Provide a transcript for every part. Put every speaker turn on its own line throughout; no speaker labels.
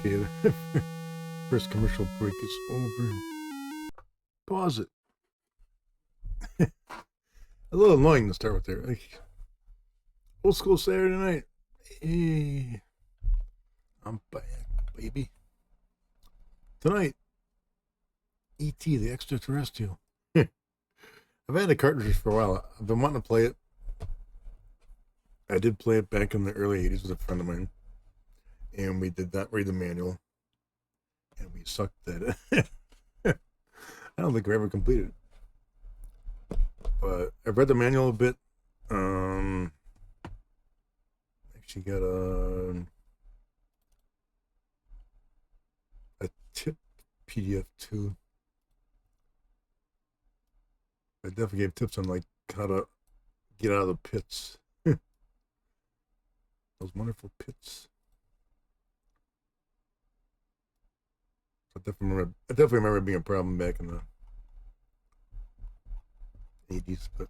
Okay, the first commercial break is over. Pause it. A little annoying to start with there. Like, old school Saturday night. Hey, I'm back, baby. Tonight, E.T. the Extra-Terrestrial. I've had the cartridge for a while. I've been wanting to play it. I did play it back in the early 80s with a friend of mine. And we did not read the manual. And we sucked at it. I don't think we ever completed it. But I've read the manual a bit. Actually got a tip PDF too. I definitely gave tips on like how to get out of the pits. Those wonderful pits. I definitely remember it being a problem back in the 80s, but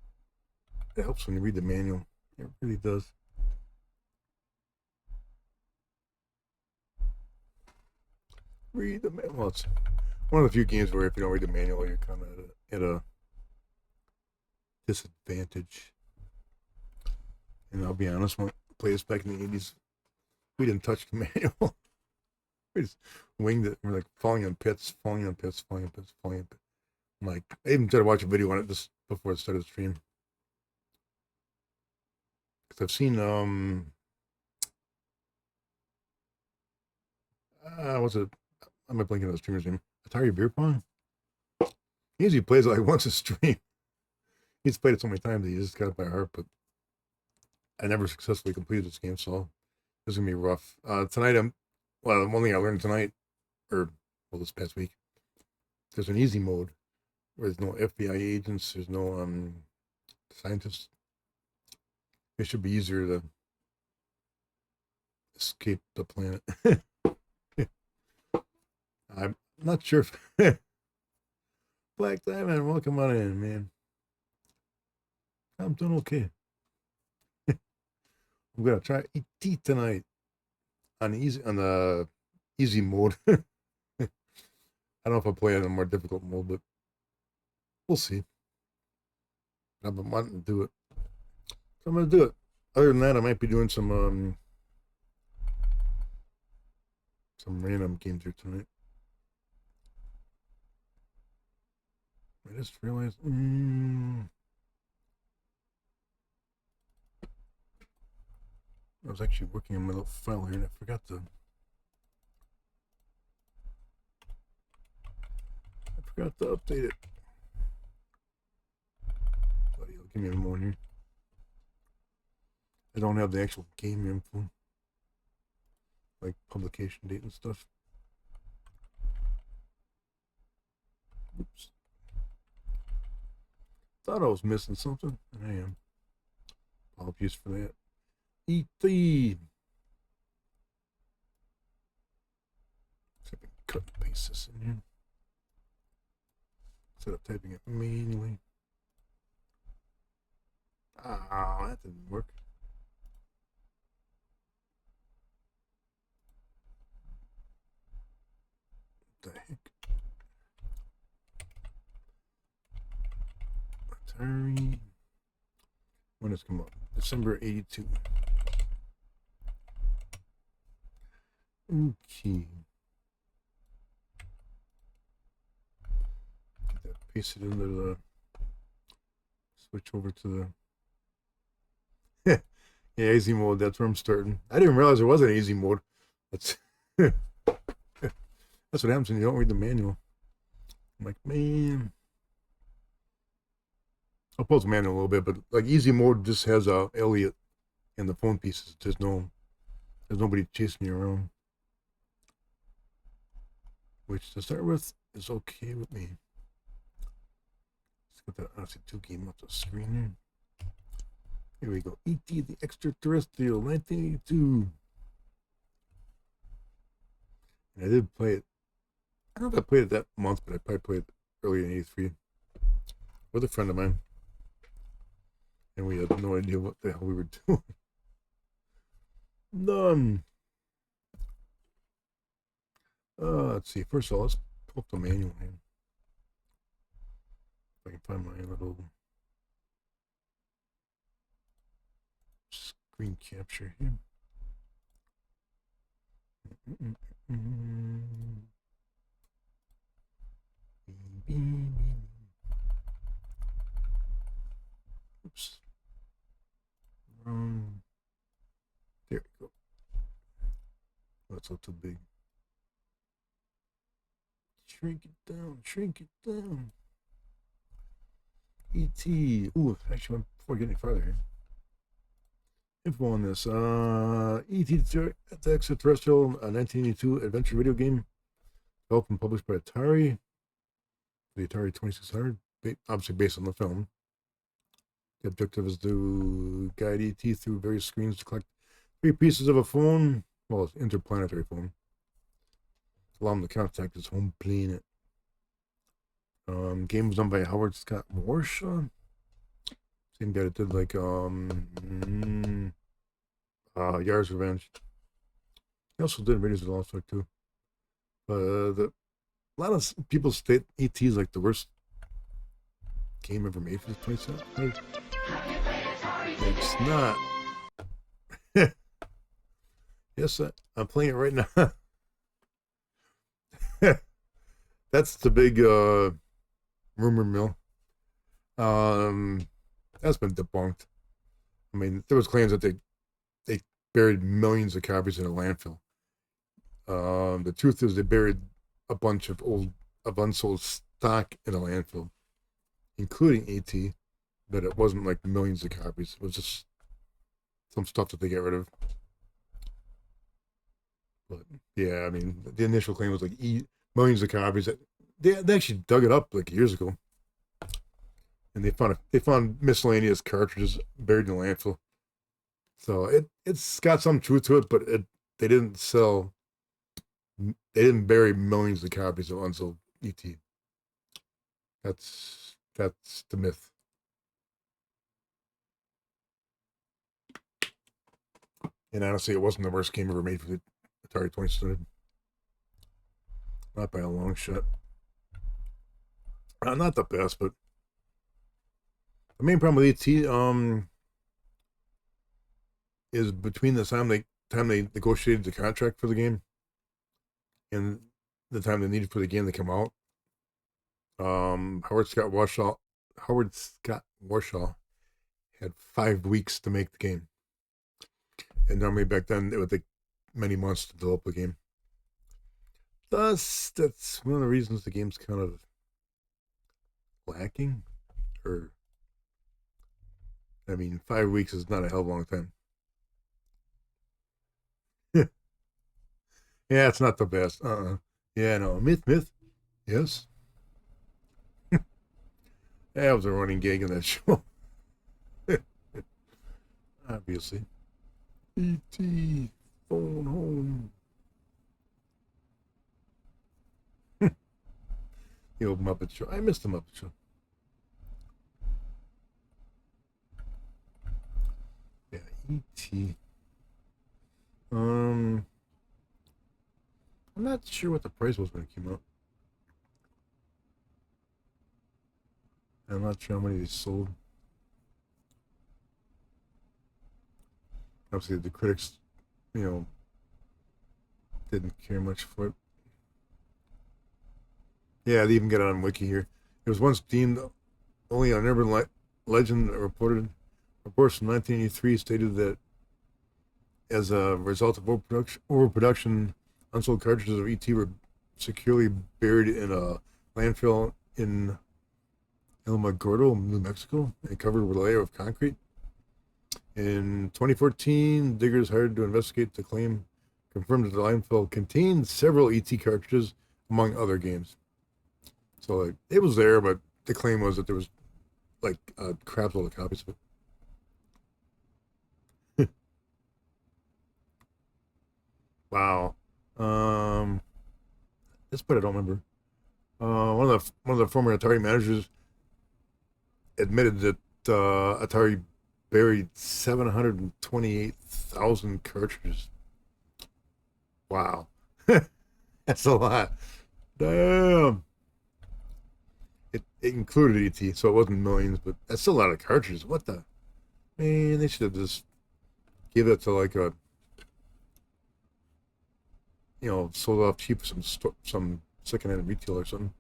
it helps when you read the manual. It really does. Read the manual. Well, it's one of the few games where if you don't read the manual, you're kind of at a disadvantage. And I'll be honest, when I played this back in the 80s, we didn't touch the manual. We just winged it. We're like falling on pits. I'm like, I even tried to watch a video on it just before it started the stream. Because I've seen, what's it? I'm not blanking on the streamer's name. Atari Beer Pong? He usually plays it like once a stream. He's played it so many times that he just got it by heart, but I never successfully completed this game, so this is going to be rough. Tonight, the one thing I learned tonight, this past week, there's an easy mode where there's no FBI agents, there's no scientists. It should be easier to escape the planet. I'm not sure if Black Diamond, welcome on in, man. I'm doing okay. I'm gonna try ET tonight on the easy mode. I don't know if I'll play it in a more difficult mode, but we'll see. I've been wanting to do it, so I'm gonna do it. Other than that, I might be doing some random games here tonight. I just realized. I was actually working on my little file here and I forgot to update it. Buddy, give me a moment here. I don't have the actual game info, like publication date and stuff. Oops. Thought I was missing something, and I am. Apologies for that. E.T. See if I can cut and paste this in here instead of typing it manually. That didn't work. What the heck? Atari. When does it come up? December 82. Okay. Get that pasted into the switch over to the yeah, easy mode. That's where I'm starting. I didn't realize there was an easy mode. That's that's what happens when you don't read the manual. I'm like, man. I'll pause the manual a little bit, but like easy mode just has Elliot and the phone pieces. There's nobody chasing you around. Which to start with is okay with me. Let's get that Odyssey 2 game up the screen here. Here we go. E.T. the Extra-Terrestrial, 1982. And I did play it. I don't know if I played it that month, but I probably played it early in 83 with a friend of mine. And we had no idea what the hell we were doing. None. Let's see. First of all, let's pull up the manual here. If I can find my little screen capture here. Oops. There we go. That's not too big. Shrink it down. Shrink it down. E.T. Ooh, actually, before getting any farther here. Info on this. E.T. the Extra-Terrestrial, a 1982 adventure video game developed and published by Atari. The Atari 2600, obviously based on the film. The objective is to guide E.T. through various screens to collect 3 pieces of a phone, well, it's interplanetary phone. Allow him to contact his home planet. Game was done by Howard Scott Warshaw. Same guy that did like Yars' Revenge. He also did Raiders of the Lost Ark too. A lot of people state E.T. is like the worst game ever made for the 27th. It's not. Yes, I'm playing it right now. That's the big rumor mill. That's been debunked. I mean, there was claims that they buried millions of copies in a landfill. The truth is they buried a bunch of unsold stock in a landfill, including E.T., but it wasn't like millions of copies. It was just some stuff that they got rid of. But yeah, I mean, the initial claim was like millions of copies. They actually dug it up like years ago, and they found miscellaneous cartridges buried in the landfill. So it's got some truth to it, but they didn't sell. They didn't bury millions of copies of unsold ET. That's the myth. And honestly, it wasn't the worst game ever made for the Atari 2600. Not by a long shot. Not the best, but the main problem with ET is between the time they negotiated the contract for the game and the time they needed for the game to come out. Howard Scott Warshaw had 5 weeks to make the game, and normally back then it would take many months to develop a game. Thus, that's one of the reasons the game's kind of lacking. Or, I mean, 5 weeks is not a hell of a long time. Yeah, it's not the best. Yeah, no. Myth. Yes. That was a running gag in that show. Obviously. E.T. Phone home. The old Muppet Show. I missed the Muppet Show. Yeah, E.T. I'm not sure what the price was when it came out. I'm not sure how many they sold. Obviously, the critics, didn't care much for it. Yeah, they even got it on Wiki here. It was once deemed only on urban legend. Reports from 1983 stated that as a result of overproduction, unsold cartridges of ET were securely buried in a landfill in El Magordo, New Mexico, and covered with a layer of concrete. In 2014, diggers hired to investigate the claim confirmed that the landfill contained several ET cartridges, among other games. So like, it was there, but the claim was that there was like a crap load of copies of it. Wow. This part I don't remember. One of the former Atari managers admitted that Atari buried 728,000 cartridges. Wow. That's a lot. Damn. It included ET, so it wasn't millions, but that's still a lot of cartridges. What the? Man, they should have just give it to like a, sold off cheap for some secondhand retail or something.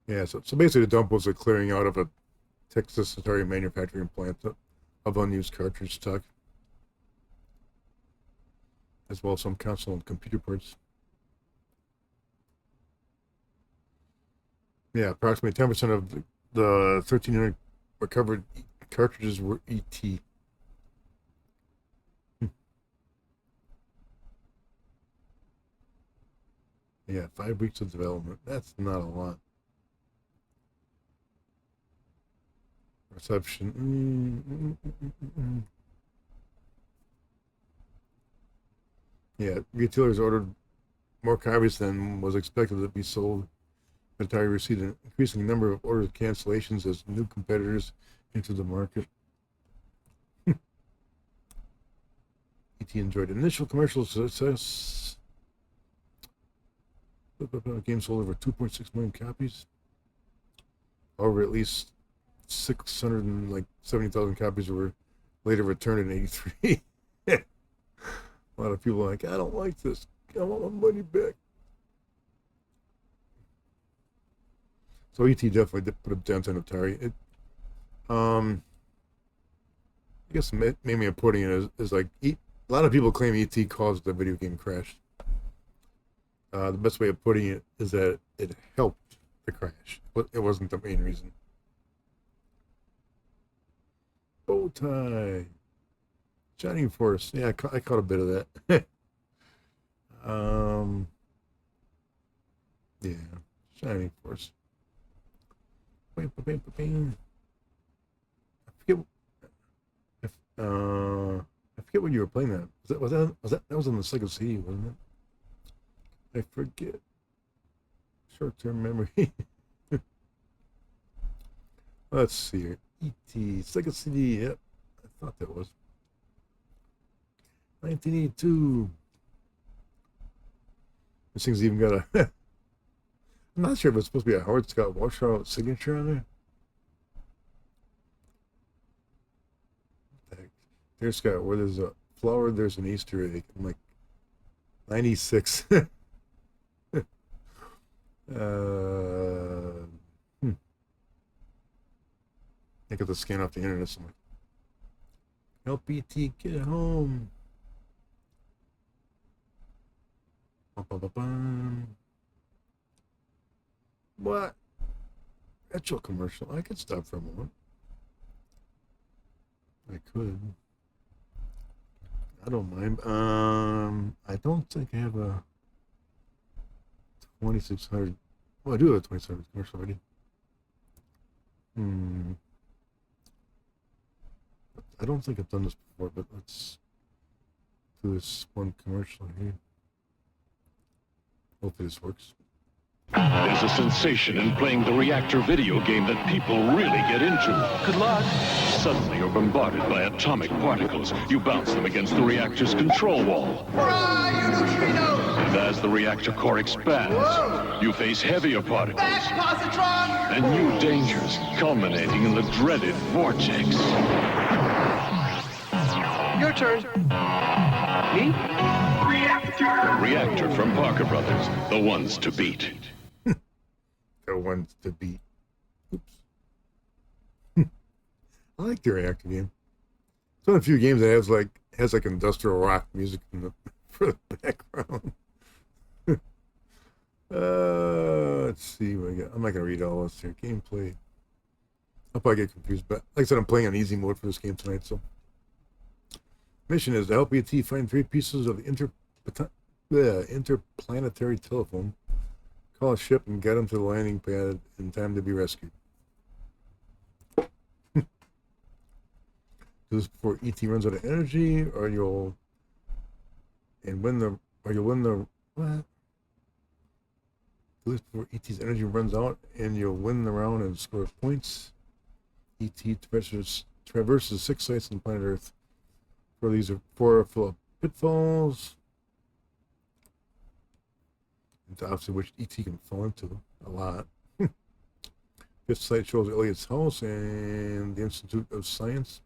Yeah, so basically the dump was a clearing out of a Texas Atari manufacturing plant of unused cartridge stock, as well as some console and computer parts. Yeah, approximately 10% of the 1,300 recovered cartridges were ET. Yeah, 5 weeks of development. That's not a lot. Reception. Yeah, retailers ordered more copies than was expected to be sold. Atari received an increasing number of order cancellations as new competitors entered the market. ET enjoyed initial commercial success. The game sold over 2.6 million copies. However, at least 670,000 copies were later returned in '83. A lot of people are like, I don't like this. I want my money back. So ET definitely did put a dent on Atari. I guess maybe I'm putting it is like a lot of people claim ET caused the video game crash. The best way of putting it is that it helped the crash, but it wasn't the main reason. Bow tie, Shining Force. Yeah, I caught a bit of that. Yeah, Shining Force. I forget. If, I forget when you were playing that. That was on the Sega CD, wasn't it? I forget. Short-term memory. Let's see here. E.T. Sega CD. Yep, I thought that was 1982. This thing's even got a. I'm not sure if it's supposed to be a Howard Scott Warshaw signature on there. There's Scott, where there's a flower, there's an Easter egg. I'm like, 96. I got the scan off the internet somewhere. Help ET get home. What? Retro commercial. I could stop for a moment. I could. I don't mind. I don't think I have a 2600. Well, I do have a 2600 commercial already. I don't think I've done this before, but let's do this one commercial here. Hopefully this works.
There's a sensation in playing the reactor video game that people really get into. Good luck. Suddenly you're bombarded by atomic particles. You bounce them against the reactor's control wall. And as the reactor core expands, you face heavier particles. And new dangers, culminating in the dreaded vortex.
Your turn. Me?
Reactor from Parker Brothers, the ones to beat.
The ones to beat. Oops. I like the Reactor game. It's one of the few games that has like industrial rock music for the background. Let's see what I got. I'm not gonna read all this here. Gameplay. I'll probably get confused, but like I said, I'm playing on easy mode for this game tonight. So, mission is to help ET find 3 pieces of interplanetary telephone, call a ship, and get them to the landing pad in time to be rescued. Do this before ET runs out of energy, or you'll win the what? Do this before ET's energy runs out, and you'll win the round and score points. ET traverses 6 sites on planet Earth. These are 4 full of pitfalls. And obviously, which ET can fall into a lot. 5th site shows Elliot's house and the Institute of Science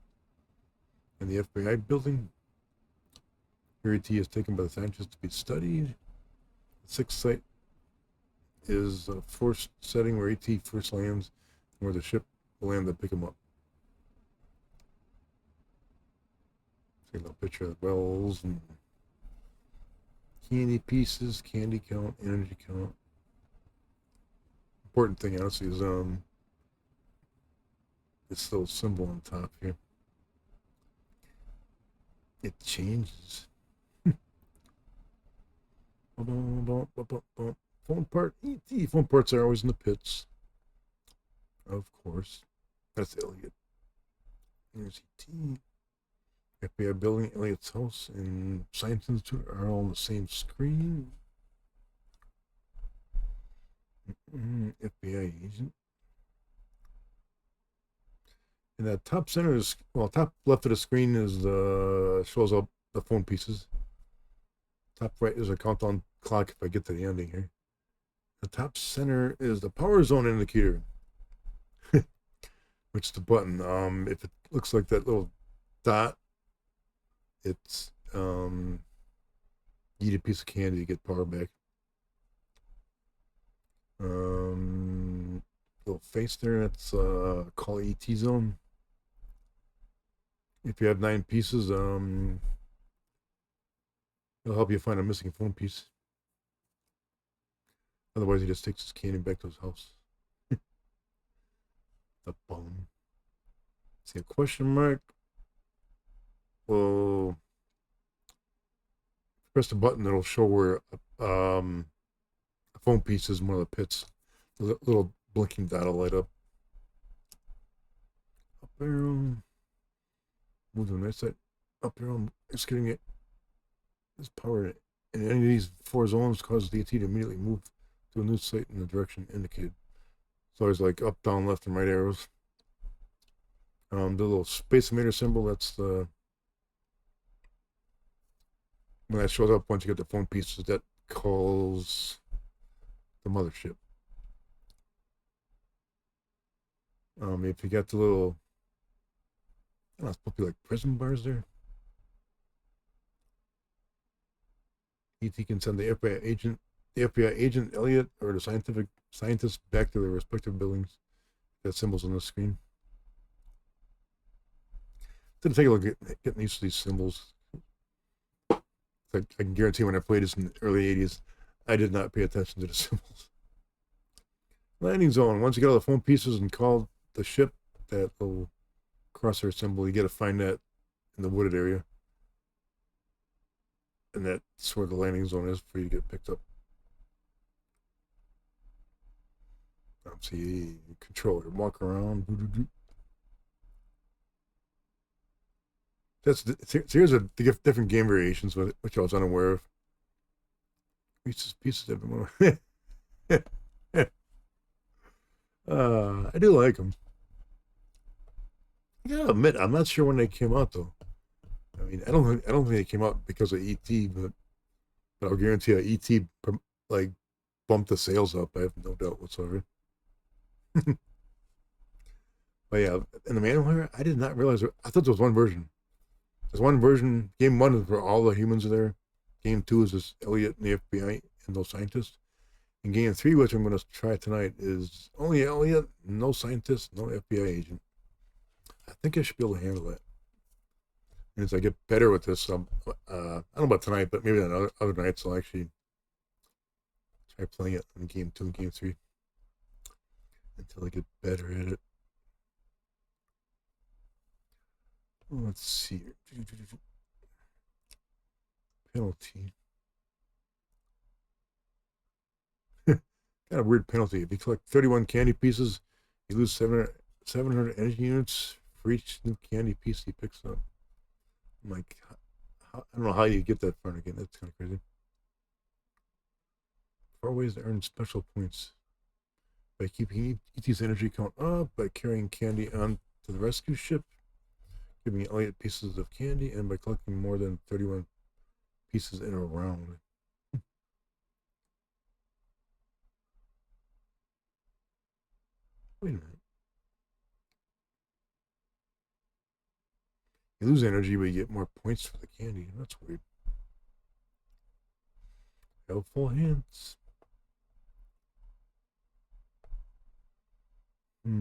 and the FBI building. Here, ET is taken by the scientists to be studied. The 6th site is a forced setting where ET first lands, and where the ship will land to pick him up. See a little picture of the wells and candy pieces, candy count, energy count. Important thing, honestly, is this little symbol on top here. It changes. Phone part ET. Phone parts are always in the pits. Of course. That's Elliot. Here's ET. FBI building, Elliot's house, and Science Institute are all on the same screen. FBI agent. And that top center is, well, top left of the screen is shows up the phone pieces. Top right is a countdown clock if I get to the ending here. The top center is the power zone indicator, which is the button. If it looks like that little dot, it's eat a piece of candy to get power back. Little face there, that's call ET zone. If you have 9 pieces, it'll help you find a missing phone piece. Otherwise, he just takes his candy back to his house. The bum. See a question mark? Well, press the button, it'll show where a phone piece is in one of the pits. The little blinking dot will light up. Up arrow. Move to the next side. Up arrow. It's getting it. This power in any of these 4 zones causes the ET to immediately move to a new site in the direction indicated. So there's like up, down, left, and right arrows. The little space emitter symbol, that's the when that shows up once you get the phone pieces, that calls the mothership. If you got the little, I don't know, it's supposed to be like prism bars there. ET can send the FBI agent Elliot, or the scientists back to their respective buildings. That symbol's on the screen. Didn't take a look at getting used to these symbols. I can guarantee when I played this in the early 80s, I did not pay attention to the symbols. Landing zone. Once you get all the phone pieces and call the ship, that little crosshair symbol, you got to find that in the wooded area. And that's where the landing zone is for you to get picked up. See, controller, walk around. Here's a different game variations with it, which I was unaware of. Pieces everywhere. I do like them. I gotta admit, I'm not sure when they came out though. I mean, I don't think they came out because of ET, but I'll guarantee you, ET like bumped the sales up. I have no doubt whatsoever. But yeah, in the manual here, I did not realize I thought there was one version. There's one version. Game 1 is where all the humans are there. Game 2 is this Elliot and the FBI and those scientists. And game 3, which I'm going to try tonight, is only Elliot, no scientist, no FBI agent. I think I should be able to handle that. And as I get better with this, I don't know about tonight, but maybe on other nights I'll actually try playing it in game 2 and game 3 until I get better at it. Let's see here. Penalty. Kind of weird penalty. If you collect 31 candy pieces, you lose 700 energy units for each new candy piece he picks up. I'm like, I don't know how you get that far again. That's kind of crazy. 4 ways to earn special points. By keeping ET's energy count up, by carrying candy on to the rescue ship, giving Elliot pieces of candy, and by collecting more than 31 pieces in a round. Wait a minute. You lose energy, but you get more points for the candy. That's weird. Helpful hints. Give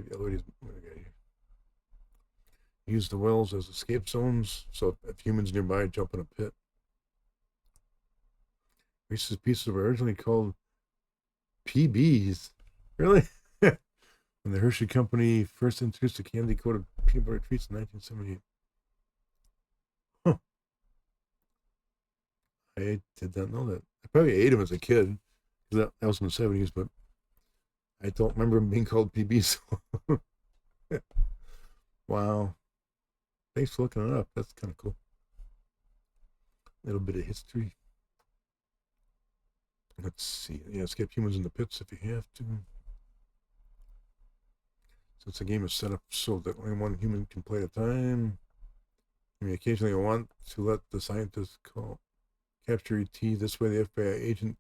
you ladies. Okay. Use the wells as escape zones, so if humans nearby jump in a pit. Reese's Pieces were originally called PBs. Really? When the Hershey Company first introduced the candy-coated peanut butter treats in 1978. Huh. I did not know that. I probably ate them as a kid, because that was in the 70s, but I don't remember them being called PBs. Wow. Thanks for looking it up. That's kind of cool. A little bit of history. Let's see. Yeah, escape humans in the pits if you have to. Since the game is set up so that only one human can play at a time, I mean, occasionally I want to let the scientists capture ET. This way the FBI agent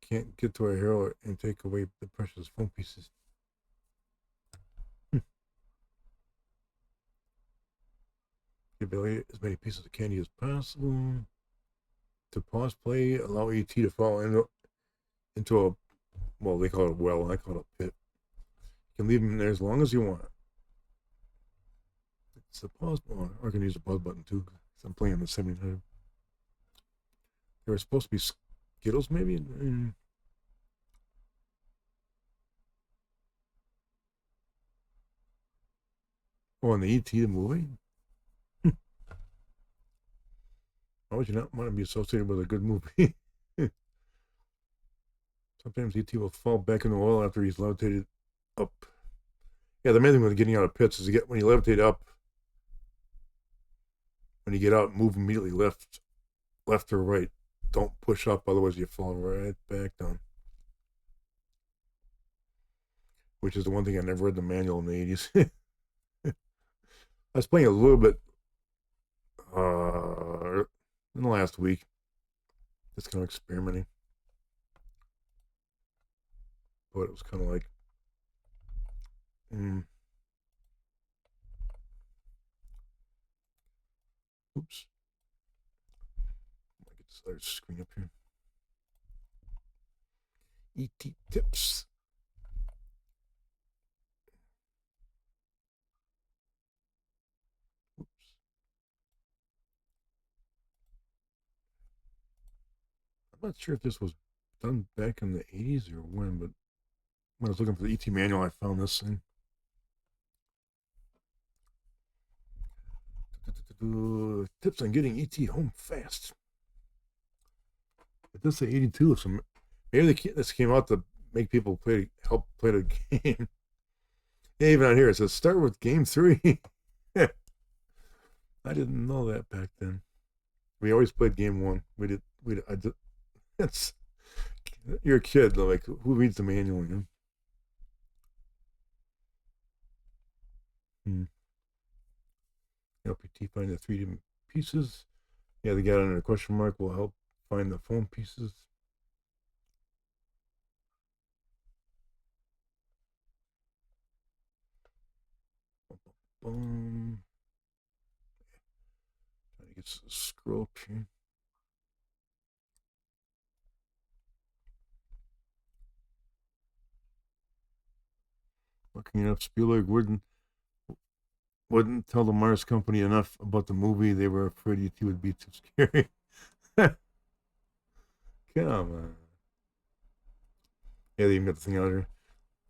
can't get to our hero and take away the precious phone pieces. Give Billy as many pieces of candy as possible. To pause play, allow ET to fall into a, well, they call it a well, I call it a pit. You can leave him there as long as you want. It's the pause button. Or I can use the pause button too, because I'm playing on the 79. There were supposed to be Skittles, maybe? Oh, and the E.T. the movie? Why would you not want to be associated with a good movie? Sometimes E.T. will fall back in the oil after he's levitated up. Yeah, the main thing with getting out of pits is when you levitate up, when you get out, move immediately left or right. Don't push up, otherwise you fall right back down. Which is the one thing I never read the manual in the 80s. I was playing a little bit in the last week. Just kind of experimenting. But it was kind of like, oops. I'll get this other screen up here. ET tips. Oops. I'm not sure if this was done back in the 80s or when, but when I was looking for the ET manual, I found this thing. Tips on getting ET home fast. It does say 82, so maybe this came out to make people help play the game. Yeah, even on here it says start with game 3. I didn't know that back then. We always played game 1. You're a kid, though. Like, who reads the manual? You know? LPT find the 3D pieces. Yeah, the guy under a question mark will help find the foam pieces. Trying to get the scroll up here. Looking it up, Spielberg wouldn't tell the Mars company enough about the movie. They were afraid E.T. would be too scary. Come on. Yeah, they even got the thing out here.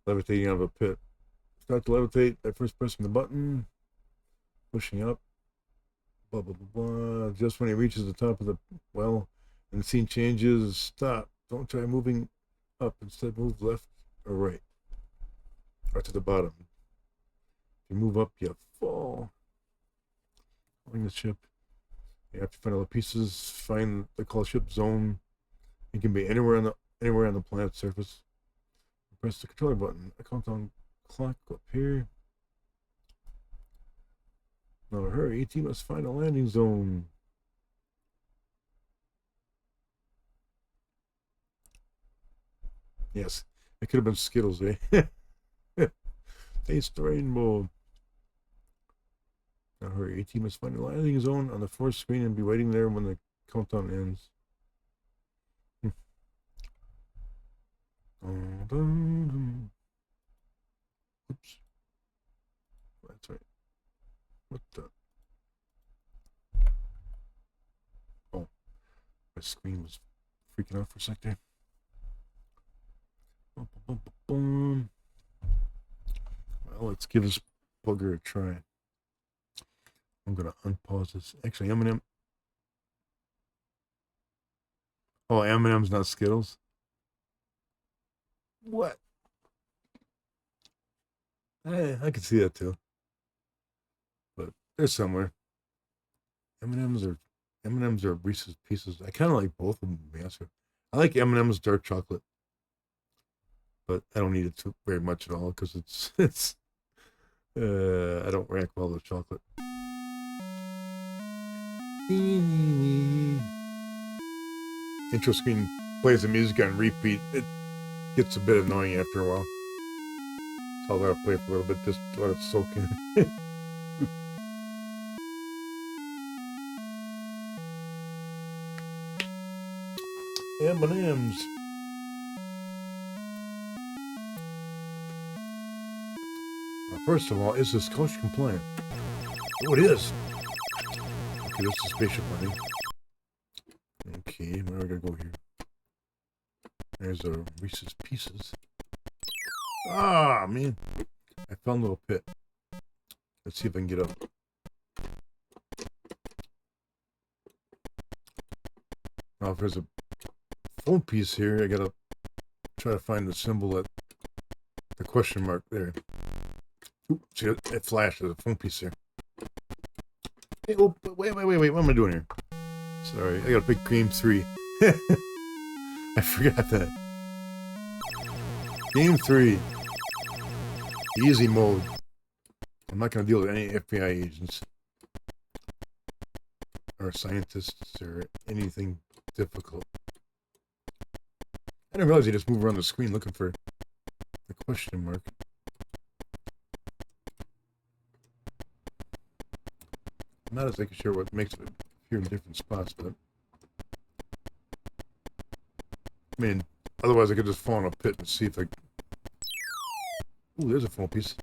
Levitating out of a pit. Start to levitate by first pressing the button. Pushing up. Blah, blah, blah, blah. Just when he reaches the top of the well and the scene changes, stop. Don't try moving up. Instead, move left or right. Or to the bottom. If you move up, you fall. Holding the ship. You have to find all the pieces, find the call ship zone, You can be anywhere on the planet's surface. Press the controller button. A countdown clock up here. Now hurry, ET must find a landing zone. Yes, it could have been Skittles, eh? Taste the rainbow. Now hurry, ET must find a landing zone on the fourth screen and be waiting there when the countdown ends. Oops. That's right. What the? Oh, my screen was freaking out for a sec there. Boom, boom, boom, boom. Well, let's give this bugger a try. I'm gonna unpause this. Actually, M&M. Oh, M&M's not Skittles. What? I can see that too. But they're somewhere. M&M's are Reese's Pieces. I kind of like both of them, to be honest with you. I like M&M's dark chocolate, but I don't eat it too very much at all because it's I don't react well to chocolate. Intro screen plays the music on repeat. It gets a bit annoying after a while. So I'll let it play for a little bit, just let it soak in. M&M's. First of all, is this coach compliant? Oh, it is. Okay, this is spaceship money. Okay, where are we gonna go here? There's a Reese's Pieces. Ah, man. I found a little pit. Let's see if I can get up. Now, if there's a phone piece here, I gotta try to find the symbol at the question mark there. Oop, see, it flashed. There's a phone piece there. Hey, oh, wait. What am I doing here? Sorry, I gotta pick game 3. I forgot that. Game 3. Easy mode. I'm not gonna deal with any FBI agents. Or scientists or anything difficult. I didn't realize you just move around the screen looking for the question mark. I'm not exactly sure what makes it appear in different spots, but I mean, otherwise I could just fall in a pit and see if I... Ooh, there's a phone piece.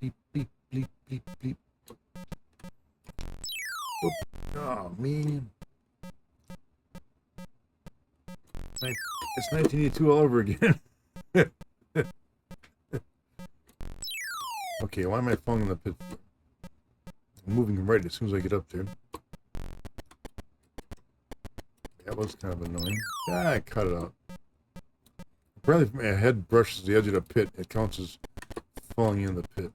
Beep, beep, bleep, bleep, bleep. Oop. Oh, man. It's 1982 all over again. Okay, why am I falling in the pit? I'm moving right as soon as I get up there. That was kind of annoying. Ah, I cut it out. Apparently if my head brushes the edge of the pit, it counts as falling in the pit.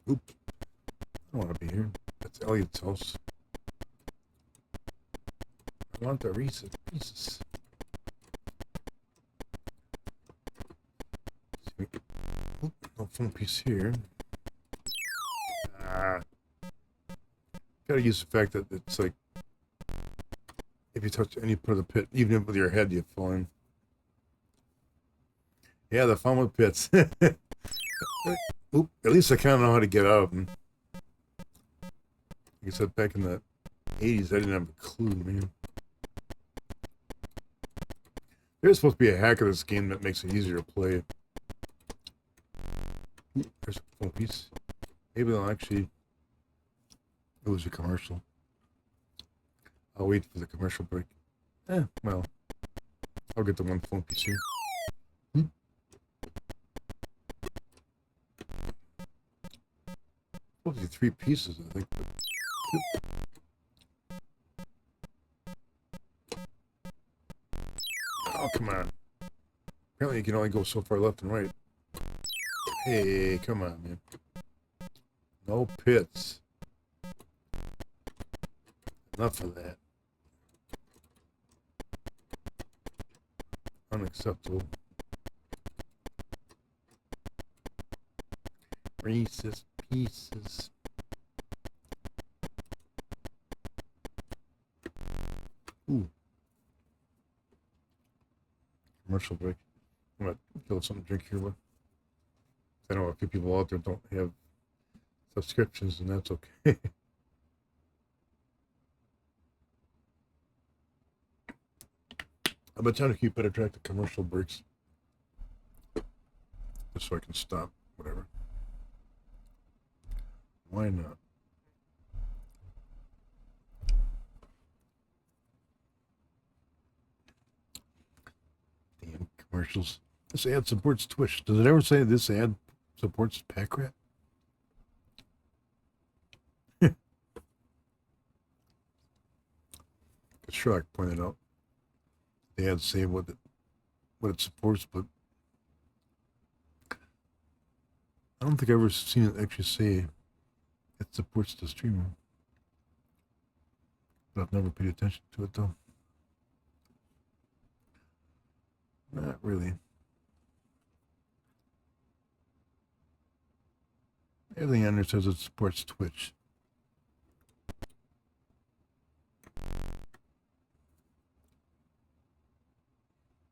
Oops. I don't want to be here. That's Elliot's house. I want the Reese's Pieces. Oop, no phone piece here. Gotta use the fact that it's like if you touch any part of the pit, even with your head, you fall in. Yeah, the fun with pits. Oop, at least I kind of know how to get out of them. Like I said, back in the 80s, I didn't have a clue, man. There's supposed to be a hack of this game that makes it easier to play. Ooh, there's a phone piece. Maybe they'll actually... It was a commercial. I'll wait for the commercial break. Well, I'll get the one phone piece here. Supposed to be 3 pieces, I think. Oh, come on. Apparently you can only go so far left and right. Hey, come on, man. No pits. Enough of that. Unacceptable. Racist pieces. Ooh. Commercial break. I'm gonna kill something to drink here with. I know a few people out there don't have subscriptions, and that's okay. I've been trying to keep better track of commercial breaks, just so I can stop whatever. Why not? Damn commercials. This ad supports Twitch. Does it ever say this ad supports pack rat? Shrek pointed out the ads say what it supports, but I don't think I've ever seen it actually say it supports the streamer. But I've never paid attention to it though. Not really. Everything on there says it supports Twitch.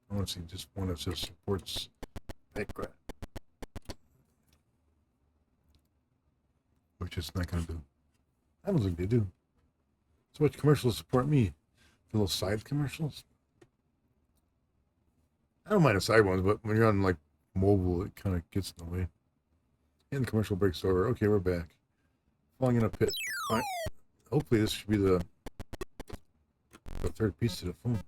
I want to see just one that says supports background, which it's not going to do. I don't think they do. So much commercials support me. The little side commercials. I don't mind the side ones, but when you're on like mobile, it kind of gets in the way. And the commercial breaks over. Okay, we're back. Falling in a pit. All right. Hopefully this should be the third piece to the phone.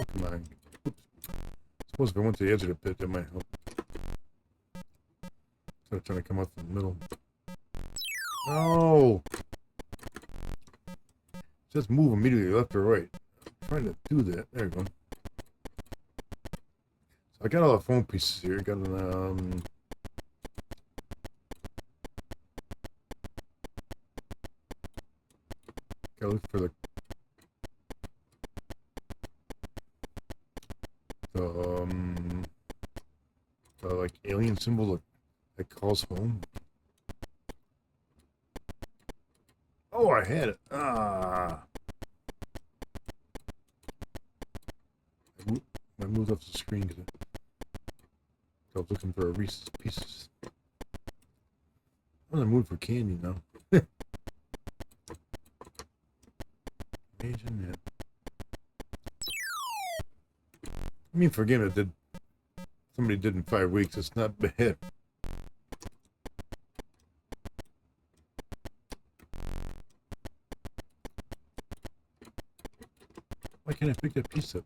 Oh, come on. Oops. Suppose if I went to the edge of the pit, that might help. Instead of trying to come out from the middle. No! Just move immediately left or right. I'm trying to do that. There you go. So I got all the phone pieces here. Got gotta look for the like alien symbol that calls home. Oh, I had it. Ah. I moved off the screen because I was looking for a Reese's Pieces. I'm in the mood for candy now. Imagine that. I mean, for a game that somebody did in 5 weeks, it's not bad. Why can't I pick that piece up?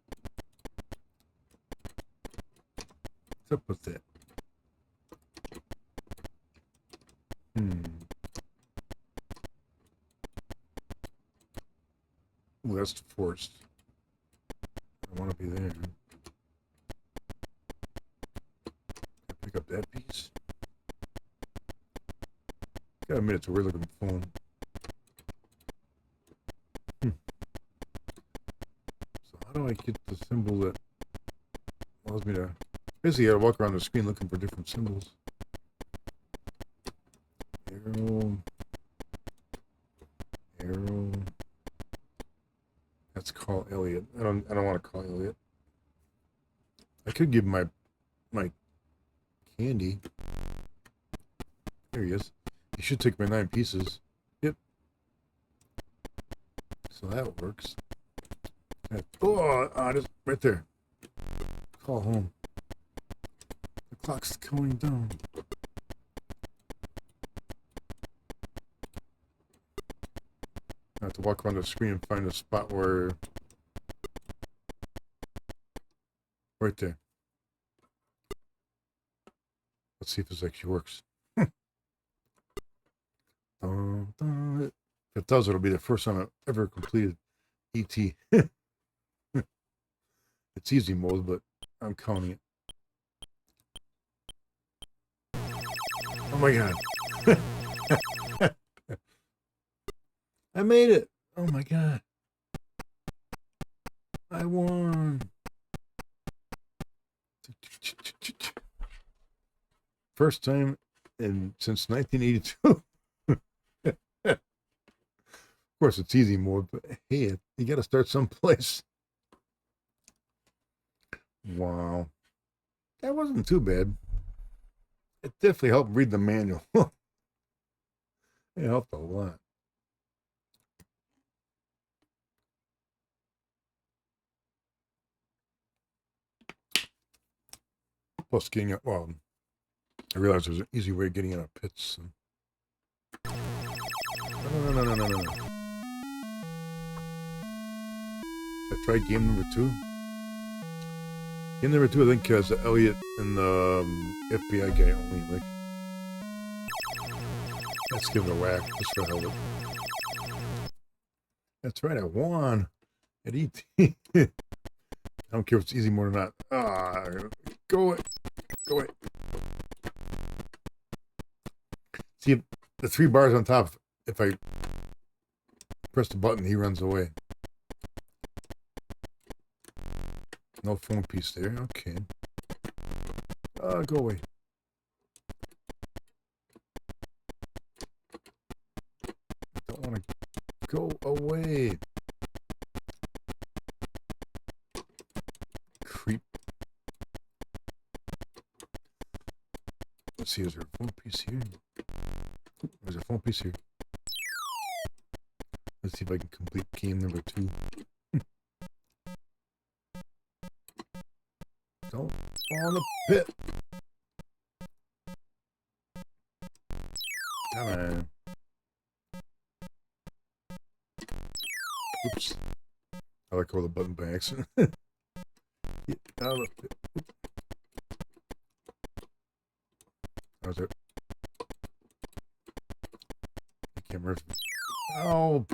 What's up with that? Ooh, that's forced. I want to be there. Pick up that piece. Got a minute to weird looking phone. So how do I get the symbol that allows me to... Basically, I gotta walk around the screen looking for different symbols. Arrow. Arrow. That's call Elliot. I don't want to call Elliot. I could give my candy. There he is. He should take my 9 pieces. Yep. So that works. Oh, just right there. Call home. The clock's counting down. I have to walk around the screen and find a spot where... Right there. Let's see if this actually works. If it does, it'll be the first time I've ever completed E.T. It's easy mode, but I'm counting it. my god. I made it. Oh my god. I won. First time since 1982. Of course, it's easy mode, but hey, you got to start someplace. Wow. That wasn't too bad. It definitely helped read the manual. It helped a lot. Plus, getting out, well, I realized there's an easy way of getting out of pits. So. No. Should I try game number 2? Game number 2, I think, has Elliot and the FBI guy only. Like, let's give it a whack just for hell of it. That's right, I won at ET. I don't care if it's easy mode or not. Ah, go away. Go away. See, the 3 bars on top, if I press the button, he runs away. No phone piece there. Okay. Go away. Don't want to go away. Creep. Let's see, is there a phone piece here? There's a phone piece here. Let's see if I can complete game number 2. Don't fall in the pit. Come on. Oops. I let go of the button by accident. Get out of the pit. How's it? Camera. Oh.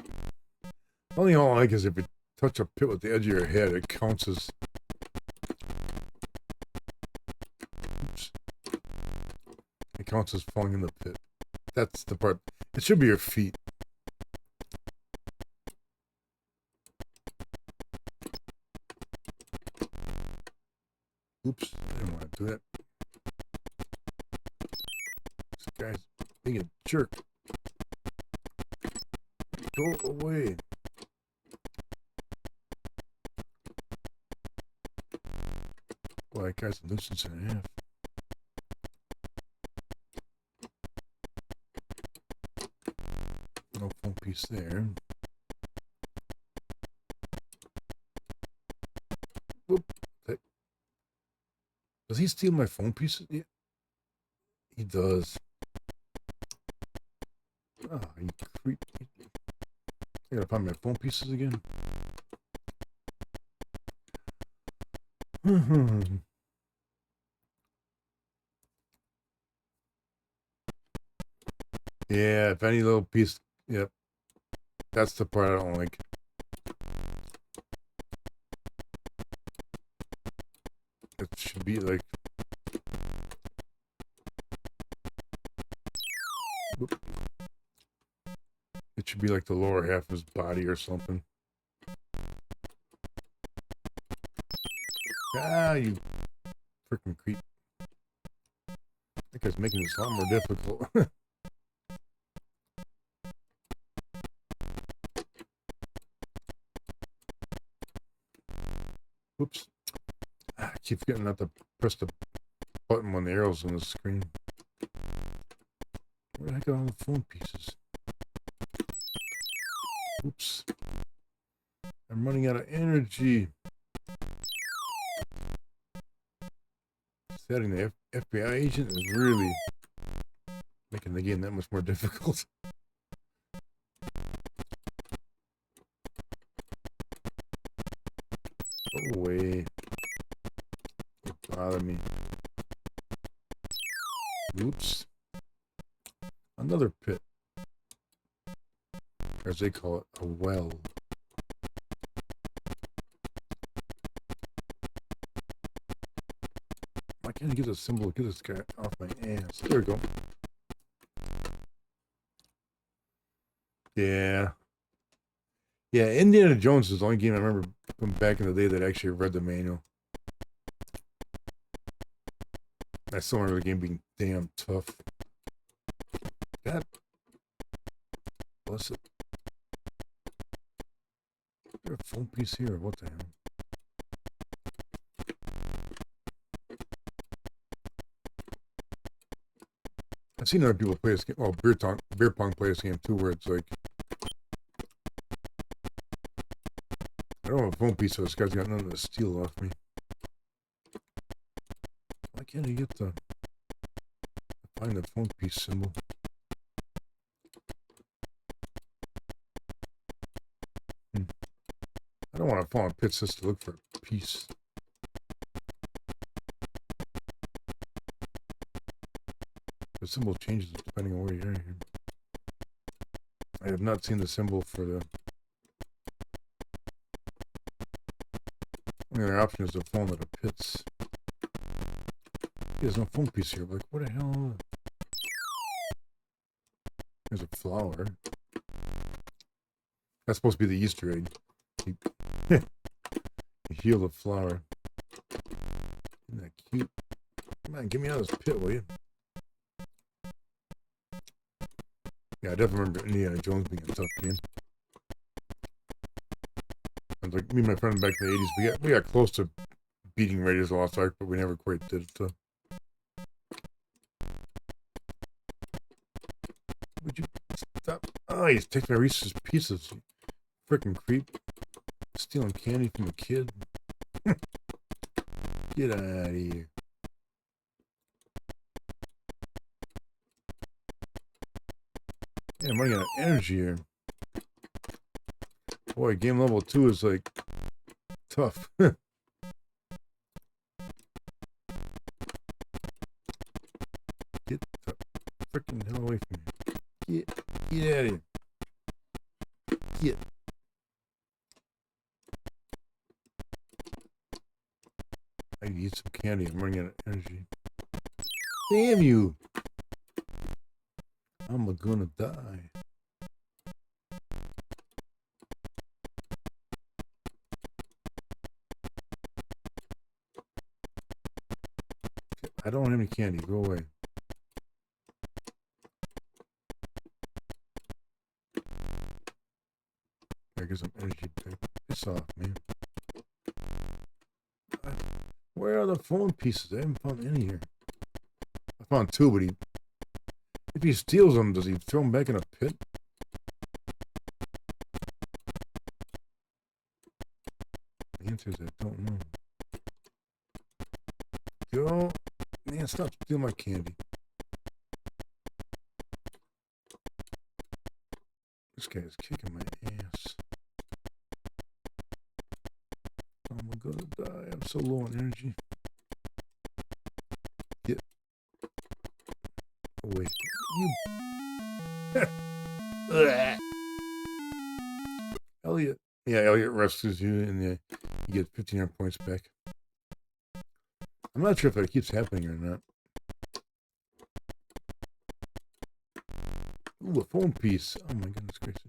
Only all I like is if you touch a pit with the edge of your head, it counts as. Oops. It counts as falling in the pit. That's the part. It should be your feet. Oops. I didn't want to do that. This guy's being a jerk. Go away. Well, that guy's a nuisance and a half. No phone piece there. Whoop. Does he steal my phone pieces? Yeah. He does. Ah, you creep. I gotta find my phone pieces again. Yeah, if any little piece, yep. That's the part I don't like. It should be like. Whoop. It should be like the lower half of his body or something. Ah, you freaking creep. That guy's making this a lot more difficult. Whoops. I keep forgetting not to press the button when the arrow's on the screen. Where did I get all the phone pieces? Oops. I'm running out of energy. Setting the FBI agent is really making the game that much more difficult. Go away. Don't bother me. Oops. Another pit. Or as they call it, a well. Why can't I get a symbol? Get this guy off my ass. There we go. Yeah. Yeah, Indiana Jones is the only game I remember from back in the day that actually read the manual. I still remember the game being damn tough. God bless it. Is there a phone piece here? What the hell? I've seen other people play this game. Oh, beer pong play this game too, where it's like, I don't have a phone piece, so this guy's got nothing to steal off me. Why can't he get the find the phone piece symbol? I don't want to fall in pits just to look for a piece. The symbol changes depending on where you are here. I have not seen the symbol for the... Only other option is to fall into the pits. There's no phone piece here. Like, what the hell? There's a flower. That's supposed to be the Easter egg. You heal the flower. Isn't that cute? Come on, get me out of this pit, will you? Yeah, I definitely remember Indiana Jones being a tough game. And like me and my friend back in the 80s, we got close to beating Raiders of the Lost Ark, but we never quite did it. So. Would you stop? Oh, he's taking my Reese's Pieces. Freaking creep. Stealing candy from a kid. Get out of here. Yeah, I'm running out of energy here. Boy, game level 2 is like tough. Get the freaking hell away from me. Get out of here. Get. I need to eat some candy. I'm running out of energy. Damn you. I'm gonna die. I don't have any candy. Go away. There goes some energy. Piss off, man. Where are the phone pieces? I haven't found any here. I found 2, but if he steals them, does he throw them back in a pit? The answer is I don't know. Go. Man, stop stealing my candy. This guy is kicking my ass. I'm gonna die. I'm so low on energy. Get away. You. Elliot. Yeah, Elliot rescues you and you get 1,500 points back. I'm not sure if that keeps happening or not. Ooh, a phone piece. Oh my goodness gracious.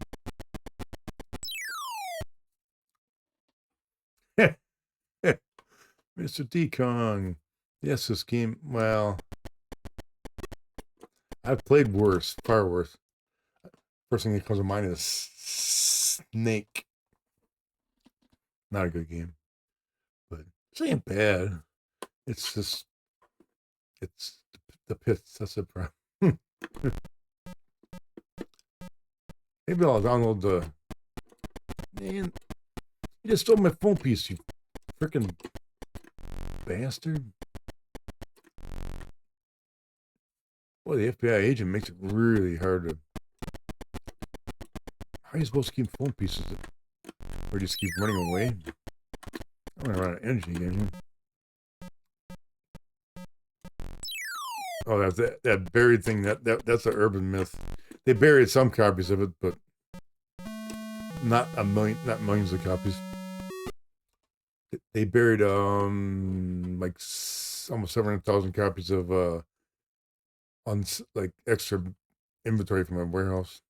Mr. D-Kong. Yes, this game, well, I've played worse, far worse. First thing that comes to mind is Snake. Not a good game. But this ain't bad. It's just, it's the pits. That's the problem. Maybe I'll download the... Man, you just stole my phone piece, you freaking bastard. Boy, the FBI agent makes it really hard to... How are you supposed to keep phone pieces? Or just keep running away? I'm gonna run out of energy again. Oh, that's that buried thing. That's an urban myth. They buried some copies of it, but not millions of copies. They buried like almost 700,000 copies of like extra inventory from a warehouse.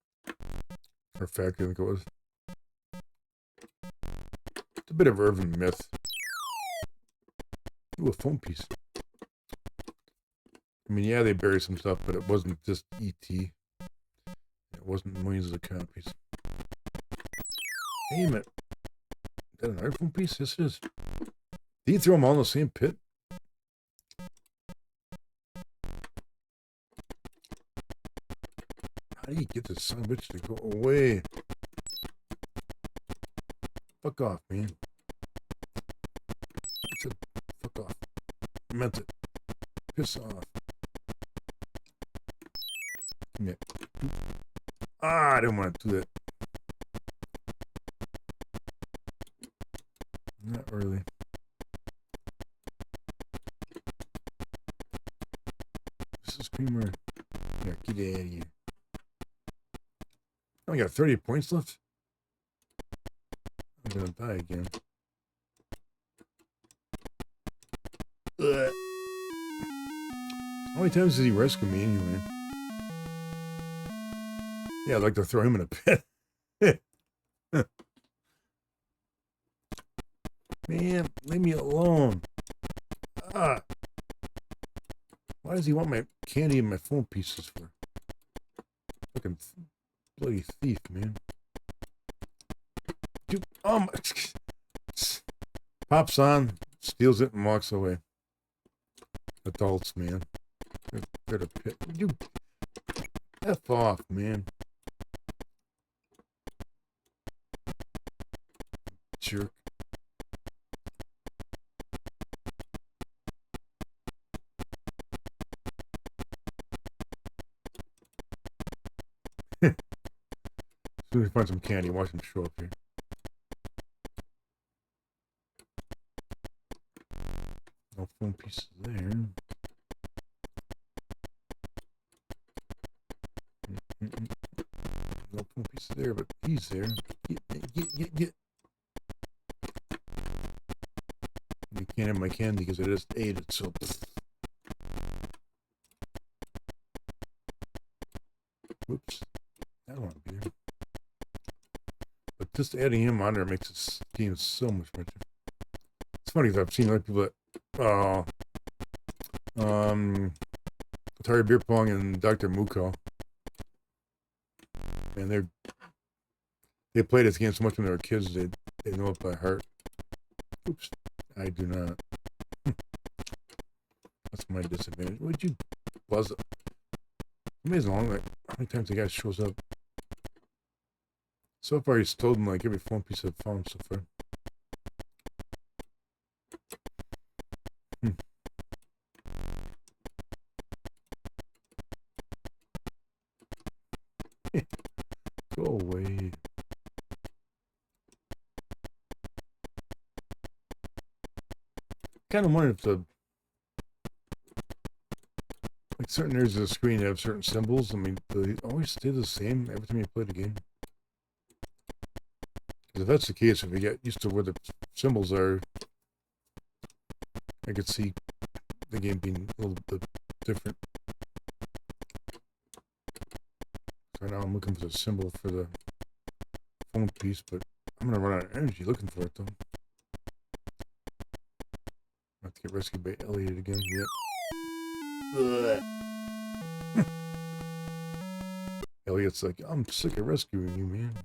Or factory, I think it was. It's a bit of urban myth. Ooh, a phone piece. I mean, yeah, they buried some stuff, but it wasn't just E.T. It wasn't millions of copies. Damn it. Is that an iPhone piece? Yes, it is. Did you throw them all in the same pit? How do you get this son of a bitch to go away? Fuck off, man. I said, fuck off. I meant it. Piss off. Yeah. Ah, I didn't want to do that. Not really. This is creamer. Yeah, get out of here. I only got 30 points left. I'm gonna die again. Ugh. How many times did he rescue me anyway? Yeah, I'd like to throw him in a pit. Man, leave me alone. Ah. Why does he want my candy and my phone pieces for? Fucking bloody thief, man. Dude, pops on, steals it, and walks away. Adults, man. They're the pit. You F off, man. Jerk. As soon as we find some candy, watch him show up here. No phone pieces there. No phone pieces there, but he's there. Get. You can't have my candy because I just ate it, so. Whoops. I don't want to be there. But just adding him on there makes this game so much better. It's funny because I've seen other people that, Atari Beer Pong and Dr. Muko. And they played this game so much when they were kids, they know it by heart. Oops. I do not. That's my disadvantage. Would you buzz it? Amazing long, like, how many times the guy shows up? So far, he's stolen like every phone piece I've found so far. Go away. Kind of wonder if the like certain areas of the screen have certain symbols. I mean, do they always stay the same every time you play the game? Because if that's the case, if you get used to where the symbols are, I could see the game being a little bit different. Right now I'm looking for the symbol for the phone piece, but I'm gonna run out of energy looking for it though. I have to get rescued by Elliot again. Yep. Elliot's like, I'm sick of rescuing you, man.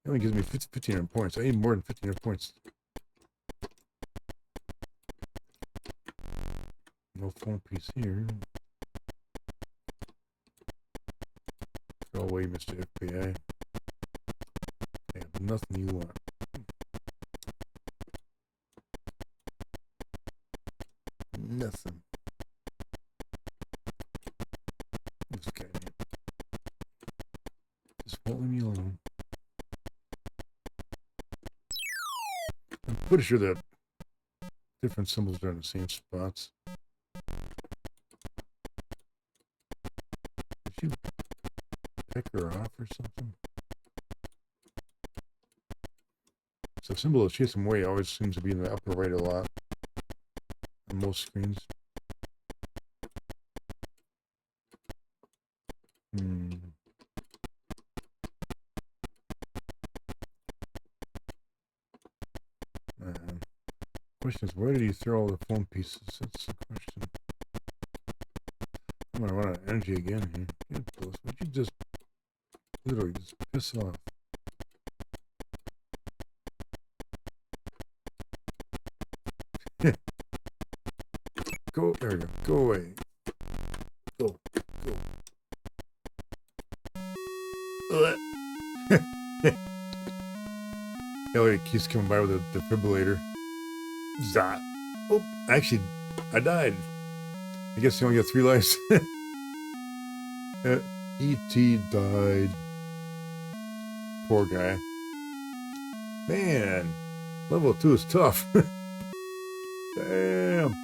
He only gives me 1,500 points. I need more than 1,500 points. No phone piece here. Go away, Mr. FBI. I have nothing you want. Nothing. This guy, just won't leave me alone. I'm pretty sure that different symbols are in the same spots. Did you pick her off or something? So the symbol of chase him away always seems to be in the upper right a lot on most screens. Question is, where did he throw all the phone pieces? That's the question. I'm gonna run out of energy again here. Would you just literally just piss off? Go, there we go. Go away. Go. Elliot keeps coming by with a defibrillator. Zot. Oh, actually, I died. I guess you only got 3 lives. E.T. died. Poor guy. Man, level 2 is tough. Damn.